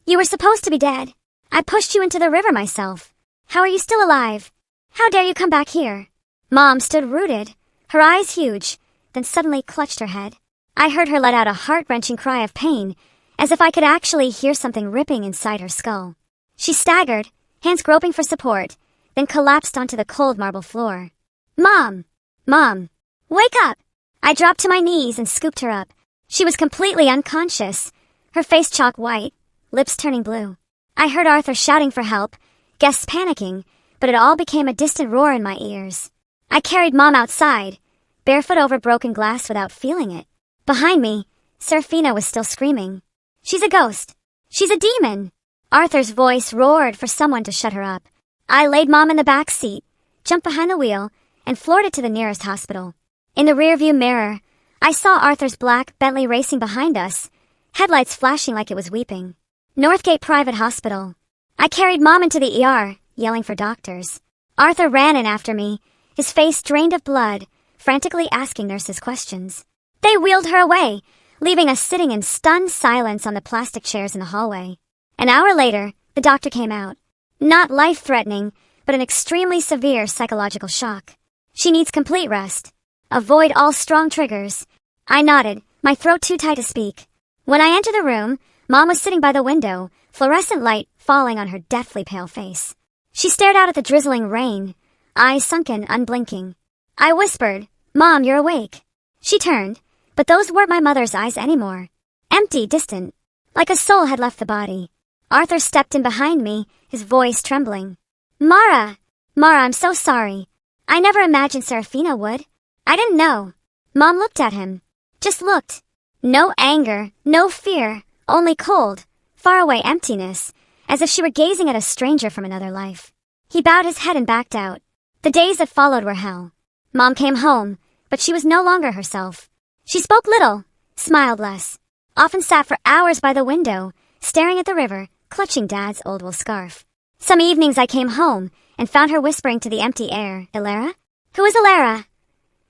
"You were supposed to be dead. I pushed you into the river myself. How are you still alive? How dare you come back here?" Mom stood rooted, her eyes huge, then suddenly clutched her head. I heard her let out a heart-wrenching cry of pain, as if I could actually hear something ripping inside her skull. She staggered, hands groping for support, then collapsed onto the cold marble floor. "Mom! Mom! Wake up!" I dropped to my knees and scooped her up. She was completely unconscious, her face chalk white, lips turning blue. I heard Arthur shouting for help, guests panicking, but it all became a distant roar in my ears. I carried Mom outside, barefoot over broken glass without feeling it. Behind me, Serafina was still screaming. "She's a ghost. She's a demon." Arthur's voice roared for someone to shut her up. I laid Mom in the back seat, jumped behind the wheel, and floored it to the nearest hospital. In the rearview mirror, I saw Arthur's black Bentley racing behind us, headlights flashing like it was weeping. Northgate Private Hospital. I carried Mom into the ER, yelling for doctors. Arthur ran in after me, his face drained of blood, frantically asking nurses questions. They wheeled her away, leaving us sitting in stunned silence on the plastic chairs in the hallway. An hour later, the doctor came out. Not life-threatening, but an extremely severe psychological shock. She needs complete rest. Avoid all strong triggers. I nodded, my throat too tight to speak. When I entered the room, Mom was sitting by the window, fluorescent light falling on her deathly pale face. She stared out at the drizzling rain, eyes sunken, unblinking. I whispered, "Mom, you're awake." She turned, but those weren't my mother's eyes anymore. Empty, distant, like a soul had left the body. Arthur stepped in behind me, his voice trembling. Mara, I'm so sorry. I never imagined Serafina would. I didn't know." Mom looked at him. Just looked. No anger, no fear, only cold, faraway emptiness, as if she were gazing at a stranger from another life. He bowed his head and backed out. The days that followed were hell. Mom came home, but she was no longer herself. She spoke little, smiled less, often sat for hours by the window, staring at the river, clutching Dad's old wool scarf. Some evenings I came home and found her whispering to the empty air, "Ilara? Who is Ilara?"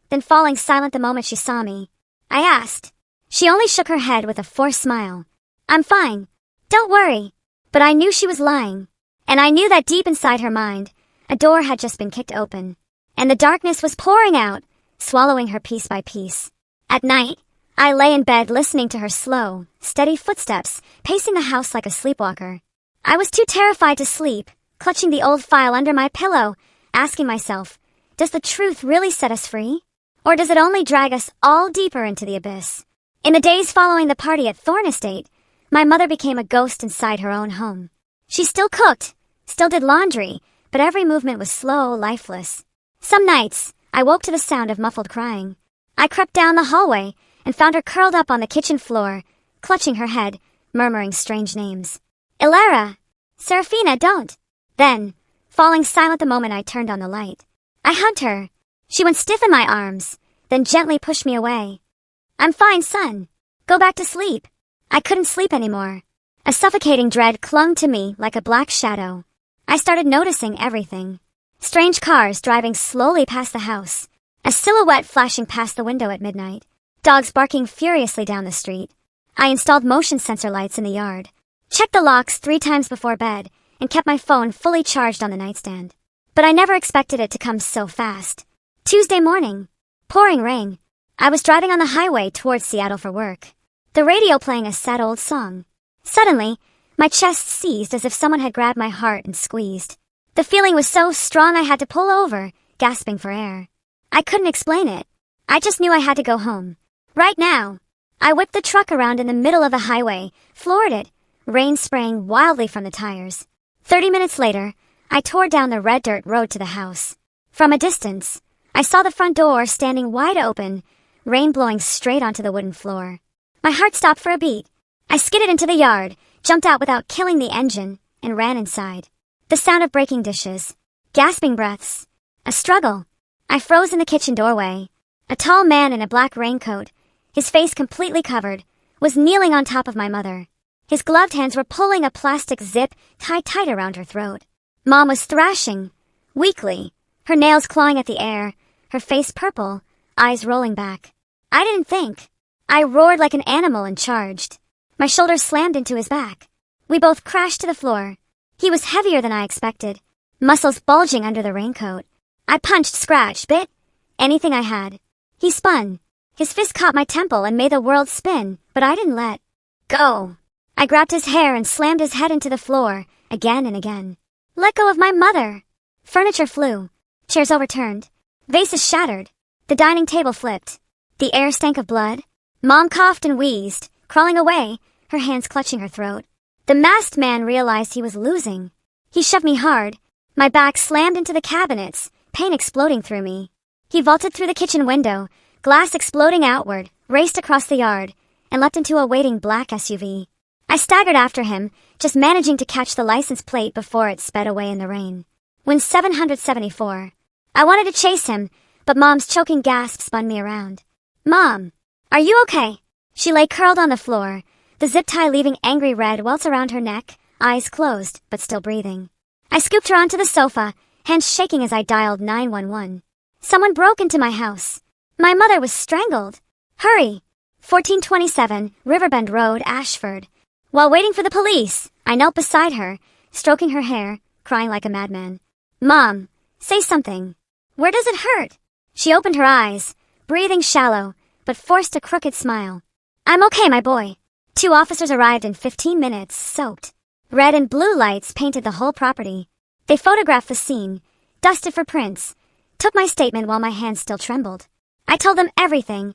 Then falling silent the moment she saw me. I asked. She only shook her head with a forced smile. "I'm fine. Don't worry." But I knew she was lying. And I knew that deep inside her mind, a door had just been kicked open. And the darkness was pouring out, swallowing her piece by piece. At night, I lay in bed listening to her slow, steady footsteps, pacing the house like a sleepwalker. I was too terrified to sleep, clutching the old file under my pillow, asking myself, does the truth really set us free? Or does it only drag us all deeper into the abyss? In the days following the party at Thorne Estate, my mother became a ghost inside her own home. She still cooked, still did laundry, but every movement was slow, lifeless. Some nights, I woke to the sound of muffled crying. I crept down the hallway and found her curled up on the kitchen floor, clutching her head, murmuring strange names. "Ilara! Serafina, don't!" Then, falling silent the moment I turned on the light, I hugged her. She went stiff in my arms, then gently pushed me away. "I'm fine, son. Go back to sleep." I couldn't sleep anymore. A suffocating dread clung to me like a black shadow. I started noticing everything. Strange cars driving slowly past the house. A silhouette flashing past the window at midnight. Dogs barking furiously down the street. I installed motion sensor lights in the yard. Checked the locks 3 times before bed and kept my phone fully charged on the nightstand. But I never expected it to come so fast. Tuesday morning. Pouring rain. I was driving on the highway towards Seattle for work. The radio playing a sad old song. Suddenly, my chest seized as if someone had grabbed my heart and squeezed. The feeling was so strong I had to pull over, gasping for air. I couldn't explain it. I just knew I had to go home. Right now. I whipped the truck around in the middle of the highway, floored it, rain spraying wildly from the tires. 30 minutes later, I tore down the red dirt road to the house. From a distance, I saw the front door standing wide open, rain blowing straight onto the wooden floor. My heart stopped for a beat. I skidded into the yard, jumped out without killing the engine, and ran inside. The sound of breaking dishes, gasping breaths, a struggle. I froze in the kitchen doorway. A tall man in a black raincoat, his face completely covered, was kneeling on top of my mother. His gloved hands were pulling a plastic zip tied tight around her throat. Mom was thrashing, weakly, her nails clawing at the air, her face purple, eyes rolling back. I didn't think. I roared like an animal and charged. My shoulders slammed into his back. We both crashed to the floor. He was heavier than I expected, muscles bulging under the raincoat. I punched, scratched, bit, anything I had. He spun. His fist caught my temple and made the world spin, but I didn't let go. I grabbed his hair and slammed his head into the floor, again and again. Let go of my mother! Furniture flew. Chairs overturned. Vases shattered. The dining table flipped. The air stank of blood. Mom coughed and wheezed, crawling away, her hands clutching her throat. The masked man realized he was losing. He shoved me hard. My back slammed into the cabinets, pain exploding through me. He vaulted through the kitchen window, glass exploding outward, raced across the yard, and leapt into a waiting black SUV. I staggered after him, just managing to catch the license plate before it sped away in the rain. When 774. I wanted to chase him, but Mom's choking gasp spun me around. Mom! Are you okay? She lay curled on the floor, the zip tie leaving angry red welts around her neck, eyes closed, but still breathing. I scooped her onto the sofa, hands shaking as I dialed 911. Someone broke into my house. My mother was strangled. Hurry! 1427, Riverbend Road, Ashford. While waiting for the police, I knelt beside her, stroking her hair, crying like a madman. Mom, say something. Where does it hurt? She opened her eyes, breathing shallow, but forced a crooked smile. I'm okay, my boy. 2 officers arrived in 15 minutes, soaked. Red and blue lights painted the whole property. They photographed the scene, dusted for prints, took my statement while my hands still trembled. I told them everything.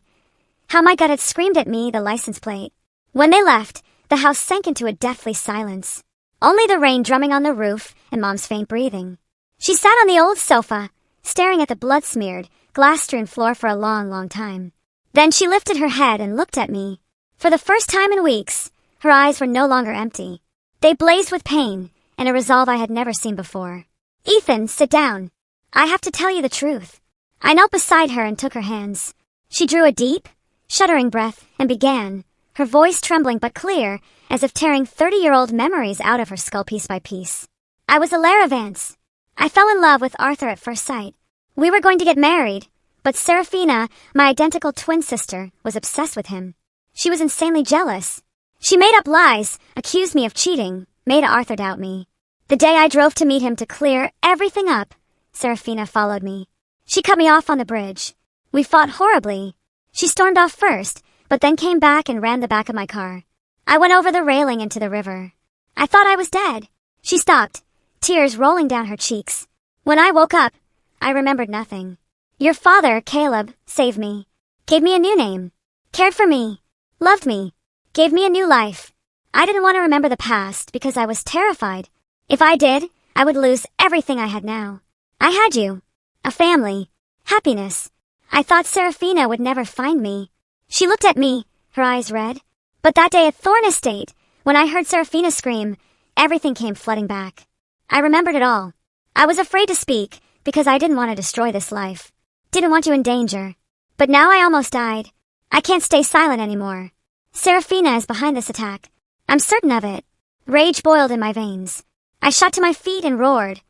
How my gut had screamed at me, the license plate. When they left, the house sank into a deathly silence. Only the rain drumming on the roof and Mom's faint breathing. She sat on the old sofa, staring at the blood-smeared, glass-strewn floor for a long, long time. Then she lifted her head and looked at me. For the first time in weeks, her eyes were no longer empty. They blazed with pain and a resolve I had never seen before. Ethan, sit down. I have to tell you the truth. I knelt beside her and took her hands. She drew a deep, shuddering breath and began, her voice trembling but clear, as if tearing 30-year-old memories out of her skull piece by piece. I was a Laravance. I fell in love with Arthur at first sight. We were going to get married, but Serafina, my identical twin sister, was obsessed with him. She was insanely jealous. She made up lies, accused me of cheating, made Arthur doubt me. The day I drove to meet him to clear everything up, Serafina followed me. She cut me off on the bridge. We fought horribly. She stormed off first, but then came back and ran the back of my car. I went over the railing into the river. I thought I was dead. She stopped, tears rolling down her cheeks. When I woke up, I remembered nothing. Your father, Caleb, saved me. Gave me a new name. Cared for me. Loved me. Gave me a new life. I didn't want to remember the past because I was terrified. If I did, I would lose everything I had now. I had you. A family. Happiness. I thought Serafina would never find me. She looked at me, her eyes red. But that day at Thorn Estate, when I heard Serafina scream, everything came flooding back. I remembered it all. I was afraid to speak because I didn't want to destroy this life. Didn't want you in danger. But now I almost died. I can't stay silent anymore. Serafina is behind this attack. I'm certain of it. Rage boiled in my veins. I shot to my feet and roared,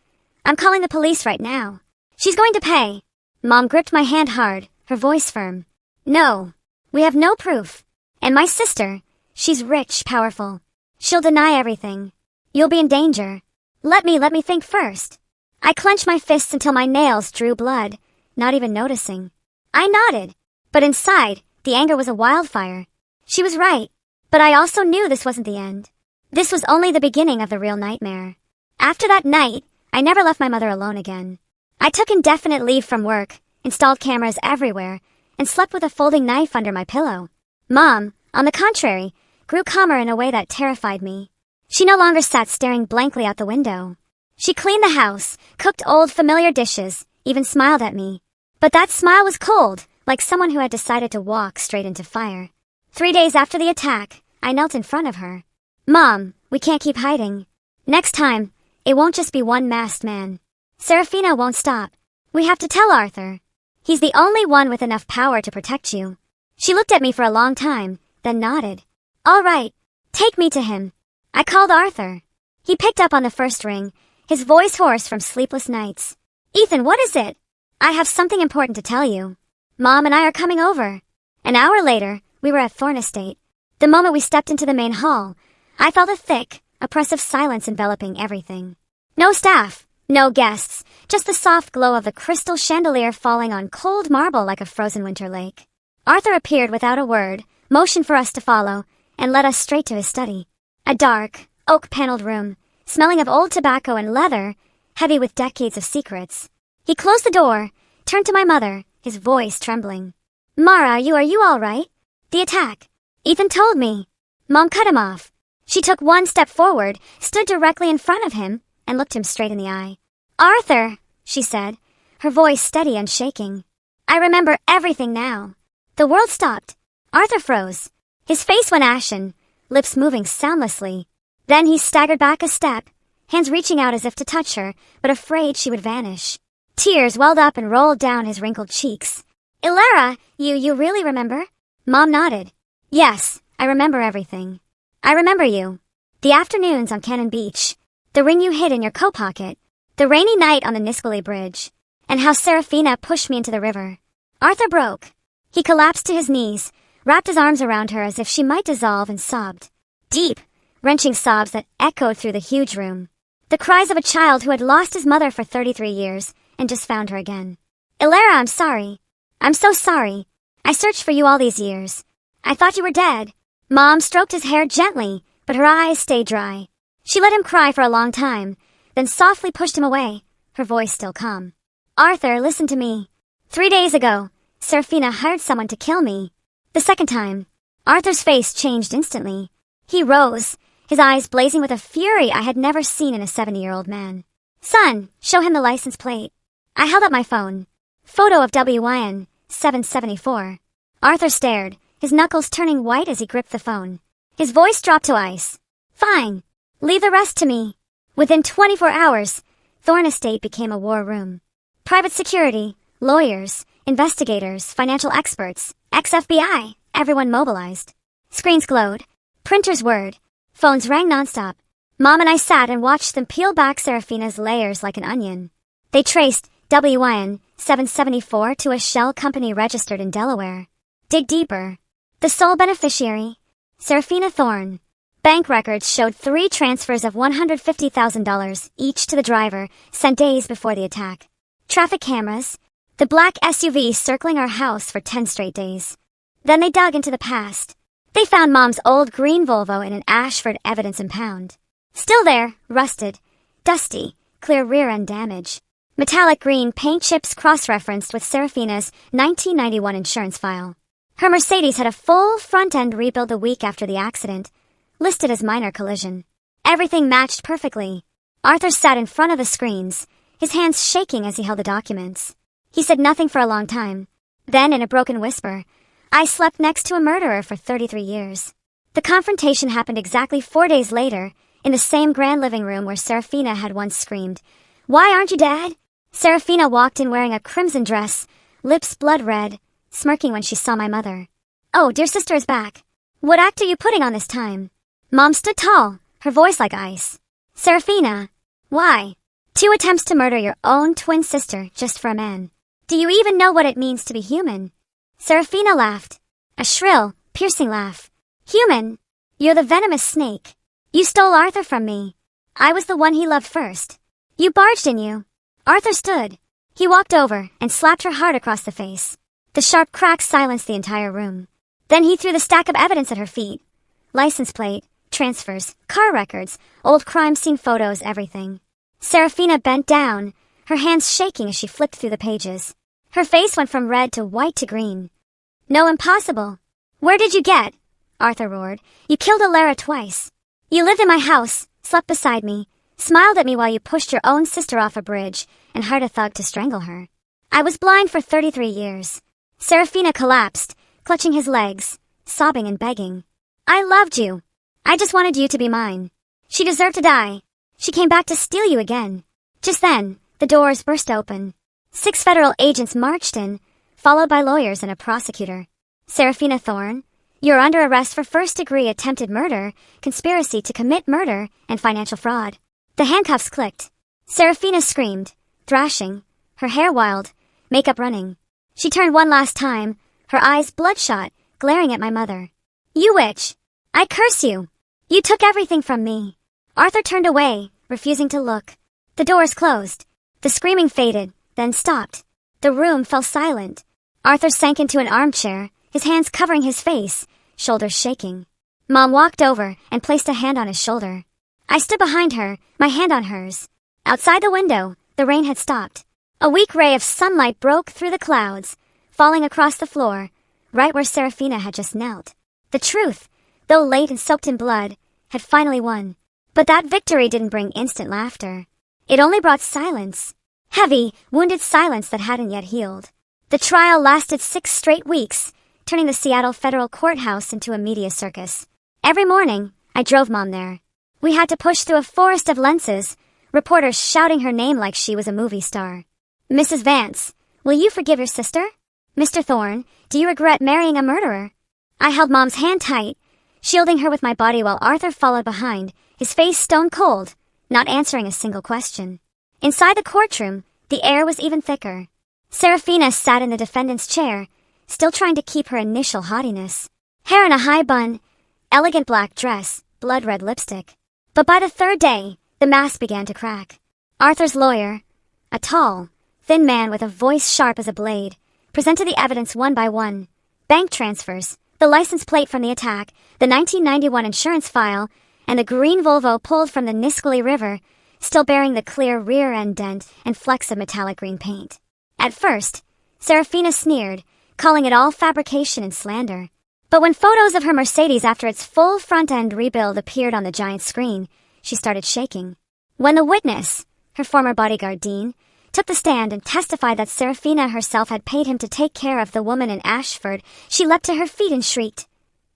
"I'm calling the police right now. She's going to pay." Mom gripped my hand hard, her voice firm. "No. We have no proof. And my sister, she's rich, powerful. She'll deny everything. You'll be in danger. Let me think first." I clenched my fists until my nails drew blood, not even noticing. I nodded, but inside, the anger was a wildfire. She was right, but I also knew this wasn't the end. This was only the beginning of the real nightmare. After that night, I never left my mother alone again. I took indefinite leave from work, installed cameras everywhere, and slept with a folding knife under my pillow. Mom, on the contrary, grew calmer in a way that terrified me. She no longer sat staring blankly out the window. She cleaned the house, cooked old familiar dishes, even smiled at me. But that smile was cold, like someone who had decided to walk straight into fire. 3 days after the attack, I knelt in front of her. "Mom, we can't keep hiding. Next time, it won't just be one masked man. Serafina won't stop. We have to tell Arthur. He's the only one with enough power to protect you." She looked at me for a long time, then nodded. "All right, take me to him." I called Arthur. He picked up on the first ring, his voice hoarse from sleepless nights. "Ethan, what is it?" "I have something important to tell you. Mom and I are coming over." An hour later, we were at Thorn Estate. The moment we stepped into the main hall, I felt a thick, oppressive silence enveloping everything. No staff, no guests, just the soft glow of the crystal chandelier falling on cold marble like a frozen winter lake. Arthur appeared without a word, motioned for us to follow, and led us straight to his study. A dark, oak-paneled room, smelling of old tobacco and leather, heavy with decades of secrets. He closed the door, turned to my mother, his voice trembling. "Mara, are you all right? The attack. Ethan told me." Mom cut him off. She took one step forward, stood directly in front of him, and looked him straight in the eye. "Arthur," she said, her voice steady and shaking. "I remember everything now." The world stopped. Arthur froze. His face went ashen, lips moving soundlessly. Then he staggered back a step, hands reaching out as if to touch her, but afraid she would vanish. Tears welled up and rolled down his wrinkled cheeks. "Ilara, you really remember?" Mom nodded. "Yes, I remember everything. I remember you. The afternoons on Cannon Beach, the ring you hid in your coat pocket, the rainy night on the Nisqually Bridge, and how Serafina pushed me into the river." Arthur broke. He collapsed to his knees, wrapped his arms around her as if she might dissolve, and sobbed. Deep, wrenching sobs that echoed through the huge room. The cries of a child who had lost his mother for 33 years and just found her again. "Ilara, I'm sorry. I'm so sorry. I searched for you all these years. I thought you were dead." Mom stroked his hair gently, but her eyes stayed dry. She let him cry for a long time, then softly pushed him away, her voice still calm. "Arthur, listen to me. 3 days ago, Serafina hired someone to kill me. The second time." Arthur's face changed instantly. He rose, his eyes blazing with a fury I had never seen in a 70-year-old man. "Son, show him the license plate." I held up my phone. Photo of WYN 774. Arthur stared, his knuckles turning white as he gripped the phone. His voice dropped to ice. "Fine. Leave the rest to me." Within 24 hours, Thorn Estate became a war room. Private security, lawyers, investigators, financial experts, ex-FBI, everyone mobilized. Screens glowed. Printers whirred. Phones rang nonstop. Mom and I sat and watched them peel back Serafina's layers like an onion. They traced WYN 774 to a shell company registered in Delaware. Dig deeper. The sole beneficiary, Serafina Thorn. Bank records showed 3 transfers of $150,000 each to the driver sent days before the attack. Traffic cameras, the black SUV circling our house for 10 straight days. Then they dug into the past. They found Mom's old green Volvo in an Ashford evidence impound. Still there, rusted, dusty, clear rear end damage. Metallic green paint chips cross-referenced with Serafina's 1991 insurance file. Her Mercedes had a full front-end rebuild a week after the accident, listed as minor collision. Everything matched perfectly. Arthur sat in front of the screens, his hands shaking as he held the documents. He said nothing for a long time. Then, in a broken whisper, "I slept next to a murderer for 33 years. The confrontation happened exactly 4 days later, in the same grand living room where Serafina had once screamed, "Why aren't you Dad?" Serafina walked in wearing a crimson dress, lips blood red, smirking when she saw my mother. "Oh, dear sister is back. What act are you putting on this time?" Mom stood tall, her voice like ice. "Serafina, Why? 2 attempts to murder your own twin sister just for a man. Do you even know what it means to be human? Serafina laughed. A shrill, piercing laugh. Human? You're the venomous snake. You stole Arthur from me. I was the one he loved first. You barged in you. Arthur stood. He walked over and slapped her hard across the face. The sharp crack silenced the entire room. Then he threw the stack of evidence at her feet. License plate, transfers, car records, old crime scene photos, everything. Serafina bent down, her hands shaking as she flipped through the pages. Her face went from red to white to green. No, impossible. Where did you get? Arthur roared. You killed Alara twice. You lived in my house, slept beside me, smiled at me while you pushed your own sister off a bridge, and hired a thug to strangle her. I was blind for 33 years. Serafina collapsed, clutching his legs, sobbing and begging. I loved you. I just wanted you to be mine. She deserved to die. She came back to steal you again. Just then, the doors burst open. 6 federal agents marched in, followed by lawyers and a prosecutor. Serafina Thorne, you're under arrest for first-degree attempted murder, conspiracy to commit murder, and financial fraud. The handcuffs clicked. Serafina screamed, thrashing, her hair wild, makeup running. She turned one last time, her eyes bloodshot, glaring at my mother. You witch! I curse you! You took everything from me. Arthur turned away, refusing to look. The doors closed. The screaming faded, then stopped. The room fell silent. Arthur sank into an armchair, his hands covering his face, shoulders shaking. Mom walked over and placed a hand on his shoulder. I stood behind her, my hand on hers. Outside the window, the rain had stopped. A weak ray of sunlight broke through the clouds, falling across the floor, right where Serafina had just knelt. The truth, though late and soaked in blood, had finally won. But that victory didn't bring instant laughter. It only brought silence. Heavy, wounded silence that hadn't yet healed. The trial lasted 6 straight weeks, turning the Seattle Federal Courthouse into a media circus. Every morning, I drove Mom there. We had to push through a forest of lenses, reporters shouting her name like she was a movie star. Mrs. Vance, will you forgive your sister? Mr. Thorne, do you regret marrying a murderer? I held Mom's hand tight, shielding her with my body while Arthur followed behind, his face stone cold, not answering a single question. Inside the courtroom, the air was even thicker. Serafina sat in the defendant's chair, still trying to keep her initial haughtiness. Hair in a high bun, elegant black dress, blood-red lipstick. But by the 3rd day, the mask began to crack. Arthur's lawyer, a tall, thin man with a voice sharp as a blade, presented the evidence one by one. Bank transfers, the license plate from the attack, the 1991 insurance file, and the green Volvo pulled from the Nisqually River, still bearing the clear rear-end dent and flecks of metallic green paint. At first, Serafina sneered, calling it all fabrication and slander. But when photos of her Mercedes after its full front-end rebuild appeared on the giant screen, she started shaking. When the witness, her former bodyguard Dean, took the stand and testified that Serafina herself had paid him to take care of the woman in Ashford, she leapt to her feet and shrieked,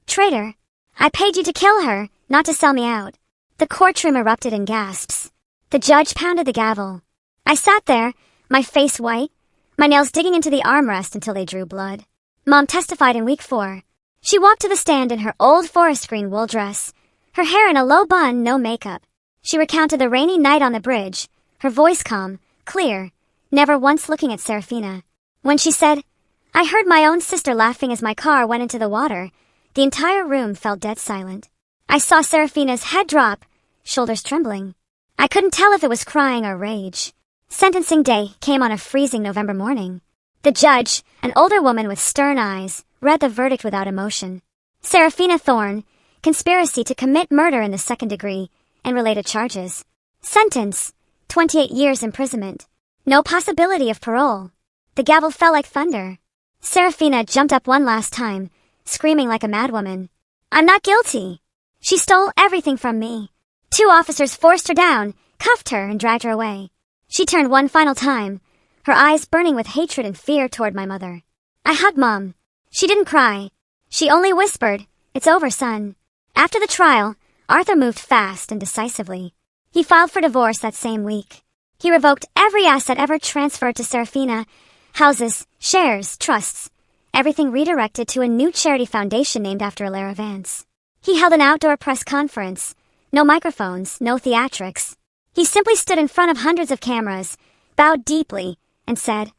"Traitor! I paid you to kill her, not to sell me out." The courtroom erupted in gasps. The judge pounded the gavel. I sat there, my face white, my nails digging into the armrest until they drew blood. Mom testified in week 4. She walked to the stand in her old forest green wool dress, her hair in a low bun, no makeup. She recounted the rainy night on the bridge, her voice calm, clear, never once looking at Serafina. When she said, "I heard my own sister laughing as my car went into the water," the entire room fell dead silent. I saw Serafina's head drop, shoulders trembling. I couldn't tell if it was crying or rage. Sentencing day came on a freezing November morning. The judge, an older woman with stern eyes, read the verdict without emotion. Serafina Thorne, conspiracy to commit murder in the 2nd degree, and related charges. Sentence, 28 years imprisonment. No possibility of parole. The gavel fell like thunder. Serafina jumped up one last time, screaming like a madwoman. "I'm not guilty. She stole everything from me." 2 officers forced her down, cuffed her, and dragged her away. She turned one final time, her eyes burning with hatred and fear toward my mother. I hugged Mom. She didn't cry. She only whispered, "It's over, son." After the trial, Arthur moved fast and decisively. He filed for divorce that same week. He revoked every asset ever transferred to Serafina, houses, shares, trusts, everything redirected to a new charity foundation named after Alara Vance. He held an outdoor press conference. No microphones, no theatrics. He simply stood in front of hundreds of cameras, bowed deeply, and said,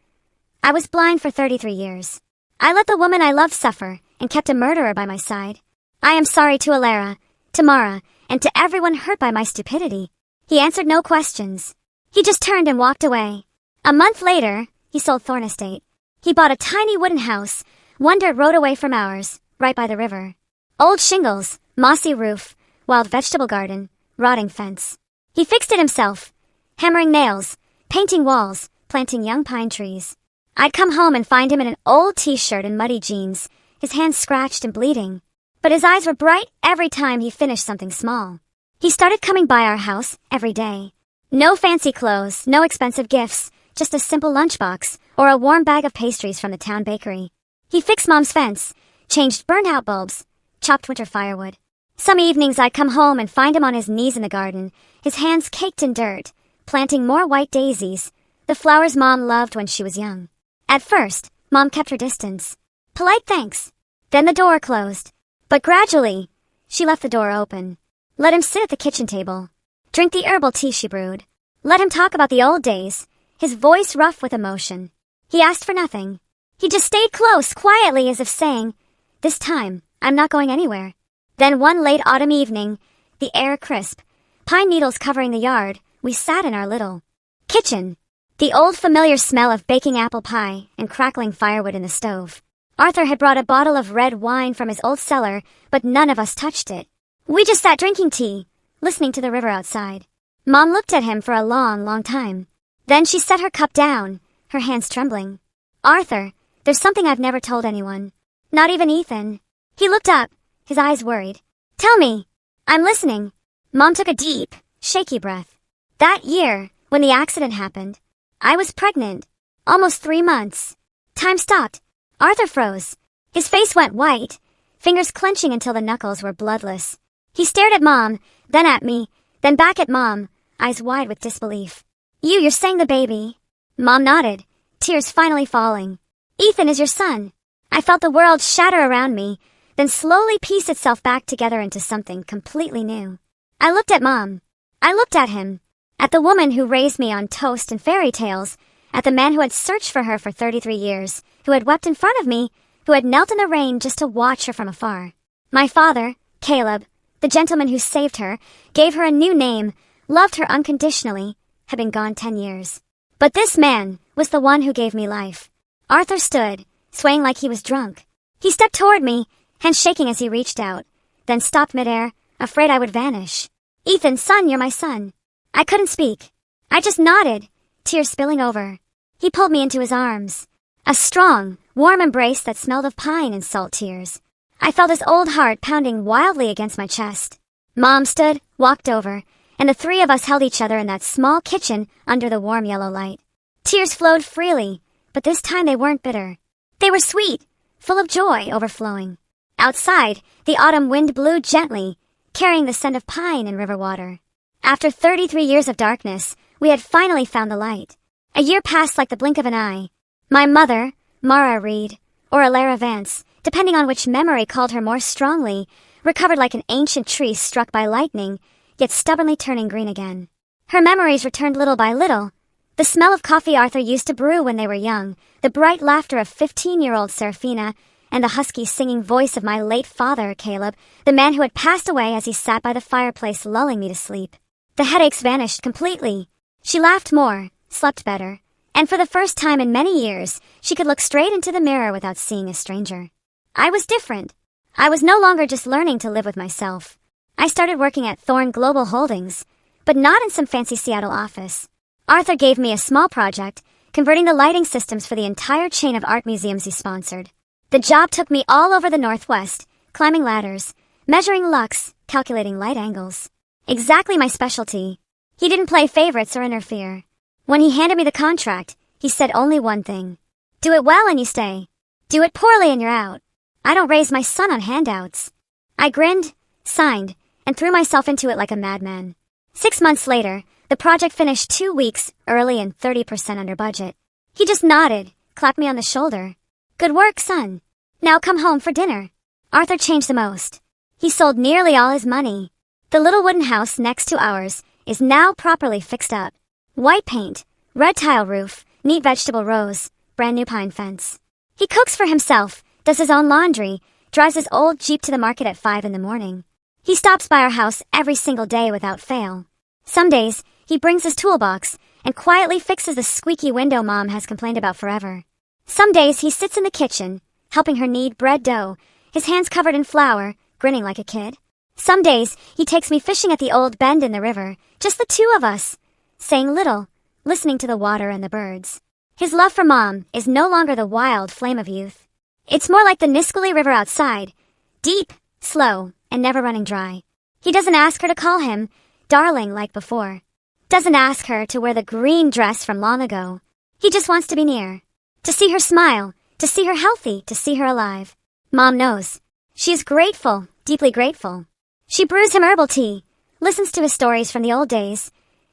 "I was blind for 33 years. I let the woman I loved suffer and kept a murderer by my side. I am sorry to Alara, to Mara, and to everyone hurt by my stupidity." He answered no questions. He just turned and walked away. A month later, he sold Thorn Estate. He bought a tiny wooden house, one dirt road away from ours, right by the river. Old shingles, mossy roof, wild vegetable garden, rotting fence. He fixed it himself, hammering nails, painting walls, planting young pine trees. I'd come home and find him in an old t-shirt and muddy jeans, his hands scratched and bleeding. But his eyes were bright every time he finished something small. He started coming by our house every day. No fancy clothes, no expensive gifts, just a simple lunchbox or a warm bag of pastries from the town bakery. He fixed Mom's fence, changed burnt-out bulbs, chopped winter firewood. Some evenings I'd come home and find him on his knees in the garden, his hands caked in dirt, planting more white daisies, the flowers Mom loved when she was young. At first, Mom kept her distance. Polite thanks. Then the door closed. But gradually, she left the door open. Let him sit at the kitchen table, drink the herbal tea she brewed. Let him talk about the old days, his voice rough with emotion. He asked for nothing. He just stayed close, quietly, as if saying, "This time, I'm not going anywhere." Then one late autumn evening, the air crisp, pine needles covering the yard, we sat in our little kitchen. The old familiar smell of baking apple pie and crackling firewood in the stove. Arthur had brought a bottle of red wine from his old cellar, but none of us touched it. We just sat drinking tea, listening to the river outside. Mom looked at him for a long, long time. Then she set her cup down, her hands trembling. "Arthur, there's something I've never told anyone. Not even Ethan." He looked up, his eyes worried. "Tell me. I'm listening." Mom took a deep, shaky breath. "That year, when the accident happened, I was pregnant. Almost 3 months. Time stopped. Arthur froze. His face went white, fingers clenching until the knuckles were bloodless. He stared at Mom, then at me, then back at Mom, eyes wide with disbelief. You're saying the baby?" Mom nodded, tears finally falling. "Ethan is your son." I felt the world shatter around me, then slowly piece itself back together into something completely new. I looked at Mom. I looked at him. At the woman who raised me on toast and fairy tales. At the man who had searched for her for 33 years, who had wept in front of me, who had knelt in the rain just to watch her from afar. My father, Caleb, the gentleman who saved her, gave her a new name, loved her unconditionally, had been gone 10 years. But this man was the one who gave me life. Arthur stood, swaying like he was drunk. He stepped toward me, hands shaking as he reached out, then stopped midair, afraid I would vanish. "Ethan, son, you're my son." I couldn't speak. I just nodded, tears spilling over. He pulled me into his arms. A strong, warm embrace that smelled of pine and salt tears. I felt his old heart pounding wildly against my chest. Mom stood, walked over, and the three of us held each other in that small kitchen under the warm yellow light. Tears flowed freely, but this time they weren't bitter. They were sweet, full of joy overflowing. Outside, the autumn wind blew gently, carrying the scent of pine and river water. After 33 years of darkness, we had finally found the light. A year passed like the blink of an eye. My mother, Mara Reed, or Alara Vance, depending on which memory called her more strongly, recovered like an ancient tree struck by lightning, yet stubbornly turning green again. Her memories returned little by little. The smell of coffee Arthur used to brew when they were young, the bright laughter of 15-year-old Serafina, and the husky singing voice of my late father, Caleb, the man who had passed away as he sat by the fireplace lulling me to sleep. The headaches vanished completely. She laughed more, slept better, and for the first time in many years, she could look straight into the mirror without seeing a stranger. I was different. I was no longer just learning to live with myself. I started working at Thorn Global Holdings, but not in some fancy Seattle office. Arthur gave me a small project, converting the lighting systems for the entire chain of art museums he sponsored. The job took me all over the Northwest, climbing ladders, measuring lux, calculating light angles. Exactly my specialty. He didn't play favorites or interfere. When he handed me the contract, he said only one thing. "Do it well and you stay. Do it poorly and you're out. I don't raise my son on handouts." I grinned, signed, and threw myself into it like a madman. 6 months later, the project finished 2 weeks early and 30% under budget. He just nodded, clapped me on the shoulder. "Good work, son. Now come home for dinner." Arthur changed the most. He sold nearly all his money. The little wooden house next to ours, is now properly fixed up. White paint, red tile roof, neat vegetable rows, brand new pine fence. He cooks for himself, does his own laundry, drives his old Jeep to the market at 5 in the morning. He stops by our house every single day without fail. Some days, he brings his toolbox and quietly fixes the squeaky window Mom has complained about forever. Some days he sits in the kitchen, helping her knead bread dough, his hands covered in flour, grinning like a kid. Some days he takes me fishing at the old bend in the river, just the two of us, saying little, listening to the water and the birds. His love for Mom is no longer the wild flame of youth. It's more like the Nisqually River outside, deep, slow, and never running dry. He doesn't ask her to call him darling like before. Doesn't ask her to wear the green dress from long ago. He just wants to be near. To see her smile, to see her healthy, to see her alive. Mom knows. She is grateful, deeply grateful. She brews him herbal tea, listens to his stories from the old days,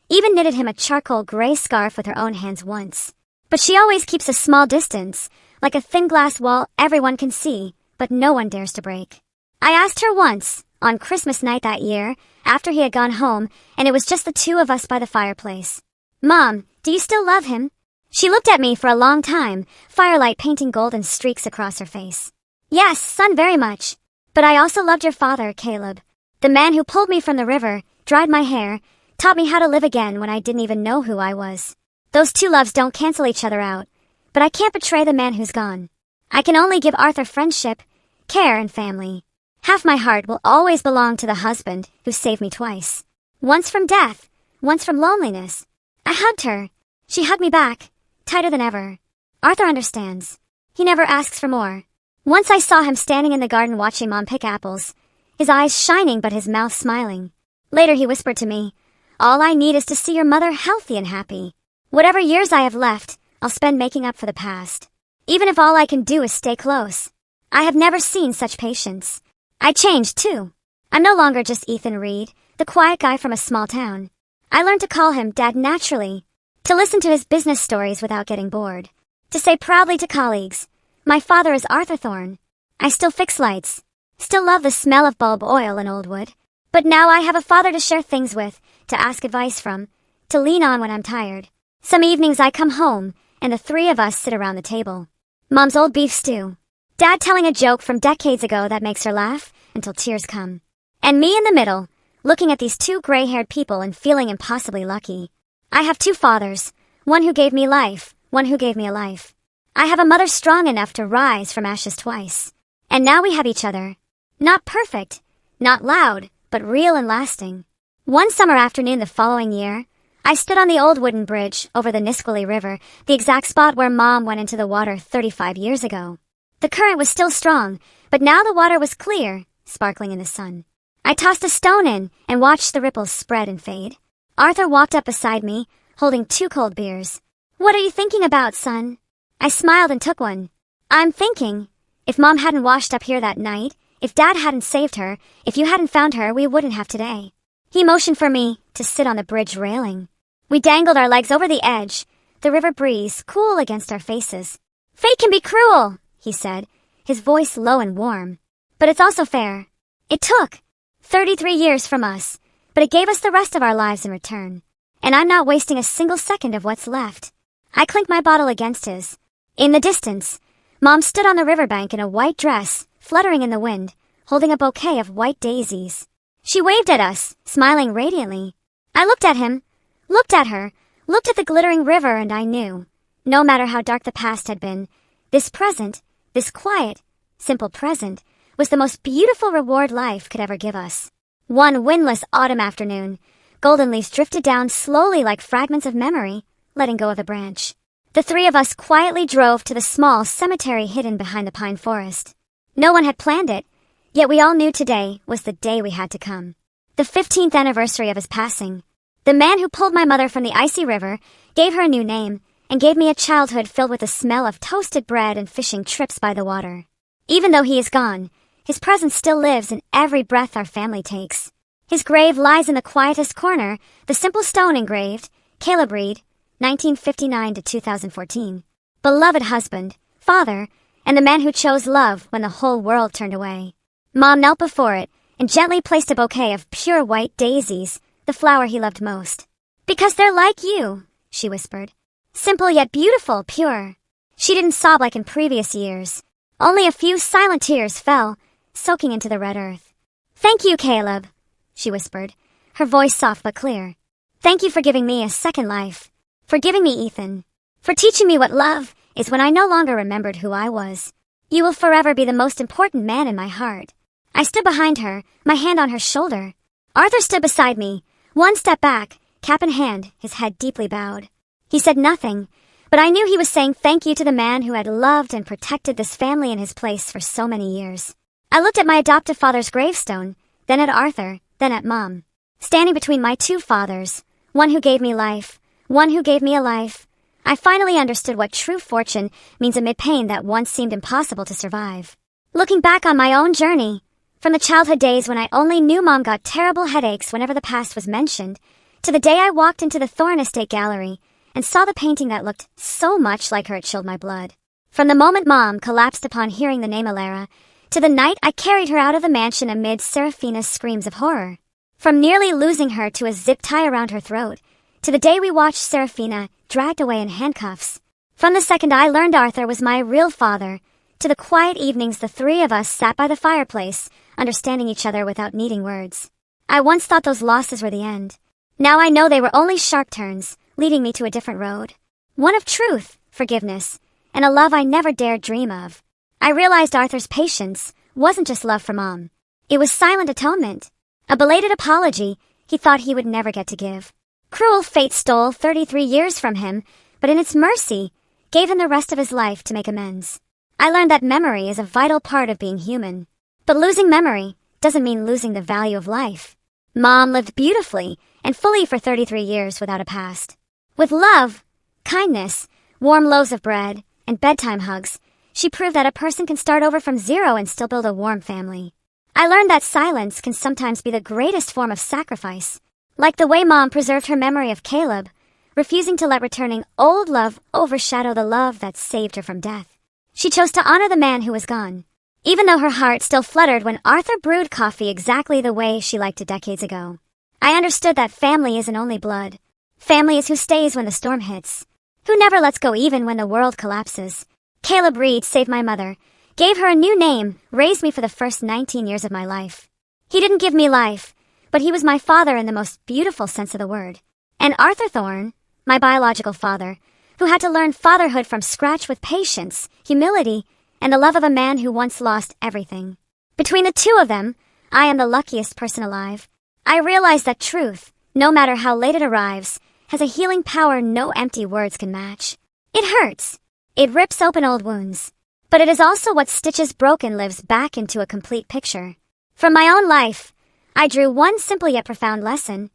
even knitted him a charcoal gray scarf with her own hands once. But she always keeps a small distance, like a thin glass wall everyone can see, but no one dares to break. I asked her once, on Christmas night that year, after he had gone home, and it was just the two of us by the fireplace. Mom, do you still love him? She looked at me for a long time, firelight painting golden streaks across her face. Yes, son, very much. But I also loved your father, Caleb. The man who pulled me from the river, dried my hair, taught me how to live again when I didn't even know who I was. Those two loves don't cancel each other out, but I can't betray the man who's gone. I can only give Arthur friendship, care, and family. Half my heart will always belong to the husband who saved me twice. Once from death, once from loneliness. I hugged her. She hugged me back, tighter than ever. Arthur understands. He never asks for more. Once I saw him standing in the garden watching Mom pick apples, his eyes shining but his mouth smiling. Later he whispered to me, all I need is to see your mother healthy and happy. Whatever years I have left, I'll spend making up for the past. Even if all I can do is stay close. I have never seen such patience. I changed, too. I'm no longer just Ethan Reed, the quiet guy from a small town. I learned to call him Dad naturally, to listen to his business stories without getting bored, to say proudly to colleagues, my father is Arthur Thorne. I still fix lights, still love the smell of bulb oil and old wood. But now I have a father to share things with, to ask advice from, to lean on when I'm tired. Some evenings I come home, and the three of us sit around the table. Mom's old beef stew. Dad telling a joke from decades ago that makes her laugh until tears come. And me in the middle, looking at these two gray-haired people and feeling impossibly lucky. I have two fathers, one who gave me life, one who gave me a life. I have a mother strong enough to rise from ashes twice. And now we have each other. Not perfect, not loud, but real and lasting. One summer afternoon the following year, I stood on the old wooden bridge over the Nisqually River, the exact spot where Mom went into the water 35 years ago. The current was still strong, but now the water was clear, sparkling in the sun. I tossed a stone in and watched the ripples spread and fade. Arthur walked up beside me, holding 2 cold beers. What are you thinking about, son? I smiled and took one. I'm thinking, if Mom hadn't washed up here that night, if Dad hadn't saved her, if you hadn't found her, we wouldn't have today. He motioned for me to sit on the bridge railing. We dangled our legs over the edge, the river breeze cool against our faces. Fate can be cruel, he said, his voice low and warm. But it's also fair. It took 33 years from us, but it gave us the rest of our lives in return. And I'm not wasting a single second of what's left. I clinked my bottle against his. In the distance, Mom stood on the riverbank in a white dress, fluttering in the wind, holding a bouquet of white daisies. She waved at us, smiling radiantly. I looked at him, looked at her, looked at the glittering river, and I knew, no matter how dark the past had been, this present, this quiet, simple present, was the most beautiful reward life could ever give us. One windless autumn afternoon, golden leaves drifted down slowly like fragments of memory, letting go of a branch. The three of us quietly drove to the small cemetery hidden behind the pine forest. No one had planned it, yet we all knew today was the day we had to come. The 15th anniversary of his passing. The man who pulled my mother from the icy river, gave her a new name, and gave me a childhood filled with the smell of toasted bread and fishing trips by the water. Even though he is gone, his presence still lives in every breath our family takes. His grave lies in the quietest corner, the simple stone engraved, Caleb Reed, 1959 to 2014. Beloved husband, father, and the man who chose love when the whole world turned away. Mom knelt before it and gently placed a bouquet of pure white daisies, the flower he loved most. Because they're like you, she whispered. Simple yet beautiful, pure. She didn't sob like in previous years. Only a few silent tears fell, soaking into the red earth. Thank you, Caleb, she whispered, her voice soft but clear. Thank you for giving me a second life. For giving me Ethan. For teaching me what love is when I no longer remembered who I was. You will forever be the most important man in my heart. I stood behind her, my hand on her shoulder. Arthur stood beside me, one step back, cap in hand, his head deeply bowed. He said nothing, but I knew he was saying thank you to the man who had loved and protected this family in his place for so many years. I looked at my adoptive father's gravestone, then at Arthur, then at Mom. Standing between my two fathers, one who gave me life, one who gave me a life, I finally understood what true fortune means amid pain that once seemed impossible to survive. Looking back on my own journey, from the childhood days when I only knew Mom got terrible headaches whenever the past was mentioned, to the day I walked into the Thorne Estate gallery and saw the painting that looked so much like her it chilled my blood. From the moment Mom collapsed upon hearing the name Alara, to the night I carried her out of the mansion amid Seraphina's screams of horror. From nearly losing her to a zip tie around her throat, to the day we watched Seraphina dragged away in handcuffs. From the second I learned Arthur was my real father, to the quiet evenings the three of us sat by the fireplace, understanding each other without needing words. I once thought those losses were the end. Now I know they were only sharp turns, leading me to a different road. One of truth, forgiveness, and a love I never dared dream of. I realized Arthur's patience wasn't just love for Mom. It was silent atonement. A belated apology he thought he would never get to give. Cruel fate stole 33 years from him, but in its mercy, gave him the rest of his life to make amends. I learned that memory is a vital part of being human. But losing memory doesn't mean losing the value of life. Mom lived beautifully and fully for 33 years without a past. With love, kindness, warm loaves of bread, and bedtime hugs, she proved that a person can start over from zero and still build a warm family. I learned that silence can sometimes be the greatest form of sacrifice. Like the way Mom preserved her memory of Caleb, refusing to let returning old love overshadow the love that saved her from death. She chose to honor the man who was gone, even though her heart still fluttered when Arthur brewed coffee exactly the way she liked it decades ago. I understood that family isn't only blood. Family is who stays when the storm hits, who never lets go even when the world collapses. Caleb Reed saved my mother, gave her a new name, raised me for the first 19 years of my life. He didn't give me life, but he was my father in the most beautiful sense of the word. And Arthur Thorne, my biological father, who had to learn fatherhood from scratch with patience, humility, and the love of a man who once lost everything. Between the two of them, I am the luckiest person alive. I realize that truth, no matter how late it arrives, has a healing power no empty words can match. It hurts. It rips open old wounds. But it is also what stitches broken lives back into a complete picture. From my own life, I drew one simple yet profound lesson.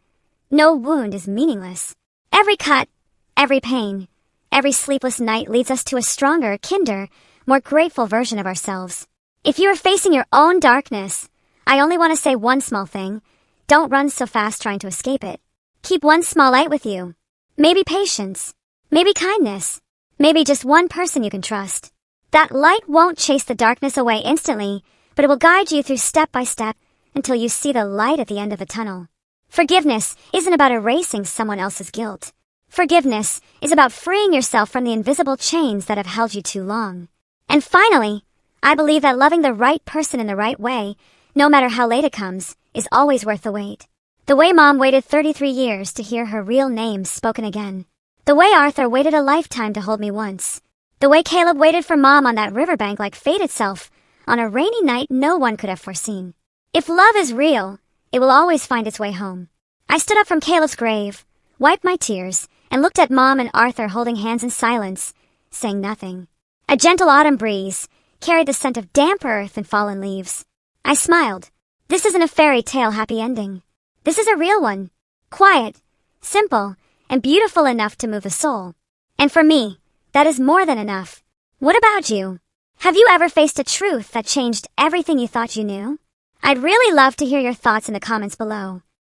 No wound is meaningless. Every cut, every pain, every sleepless night leads us to a stronger, kinder, more grateful version of ourselves. If you are facing your own darkness, I only want to say one small thing. Don't run so fast trying to escape it. Keep one small light with you. Maybe patience. Maybe kindness. Maybe just one person you can trust. That light won't chase the darkness away instantly, but it will guide you through step by step until you see the light at the end of the tunnel. Forgiveness isn't about erasing someone else's guilt. Forgiveness is about freeing yourself from the invisible chains that have held you too long. And finally, I believe that loving the right person in the right way, no matter how late it comes, is always worth the wait. The way Mom waited 33 years to hear her real name spoken again. The way Arthur waited a lifetime to hold me once. The way Caleb waited for Mom on that riverbank like fate itself, on a rainy night no one could have foreseen. If love is real, it will always find its way home. I stood up from Caleb's grave, wiped my tears, and looked at Mom and Arthur holding hands in silence, saying nothing. A gentle autumn breeze carried the scent of damp earth and fallen leaves. I smiled. This isn't a fairy tale happy ending. This is a real one. Quiet, simple, and beautiful enough to move the soul. And for me, that is more than enough. What about you? Have you ever faced a truth that changed everything you thought you knew? I'd really love to hear your thoughts in the comments below.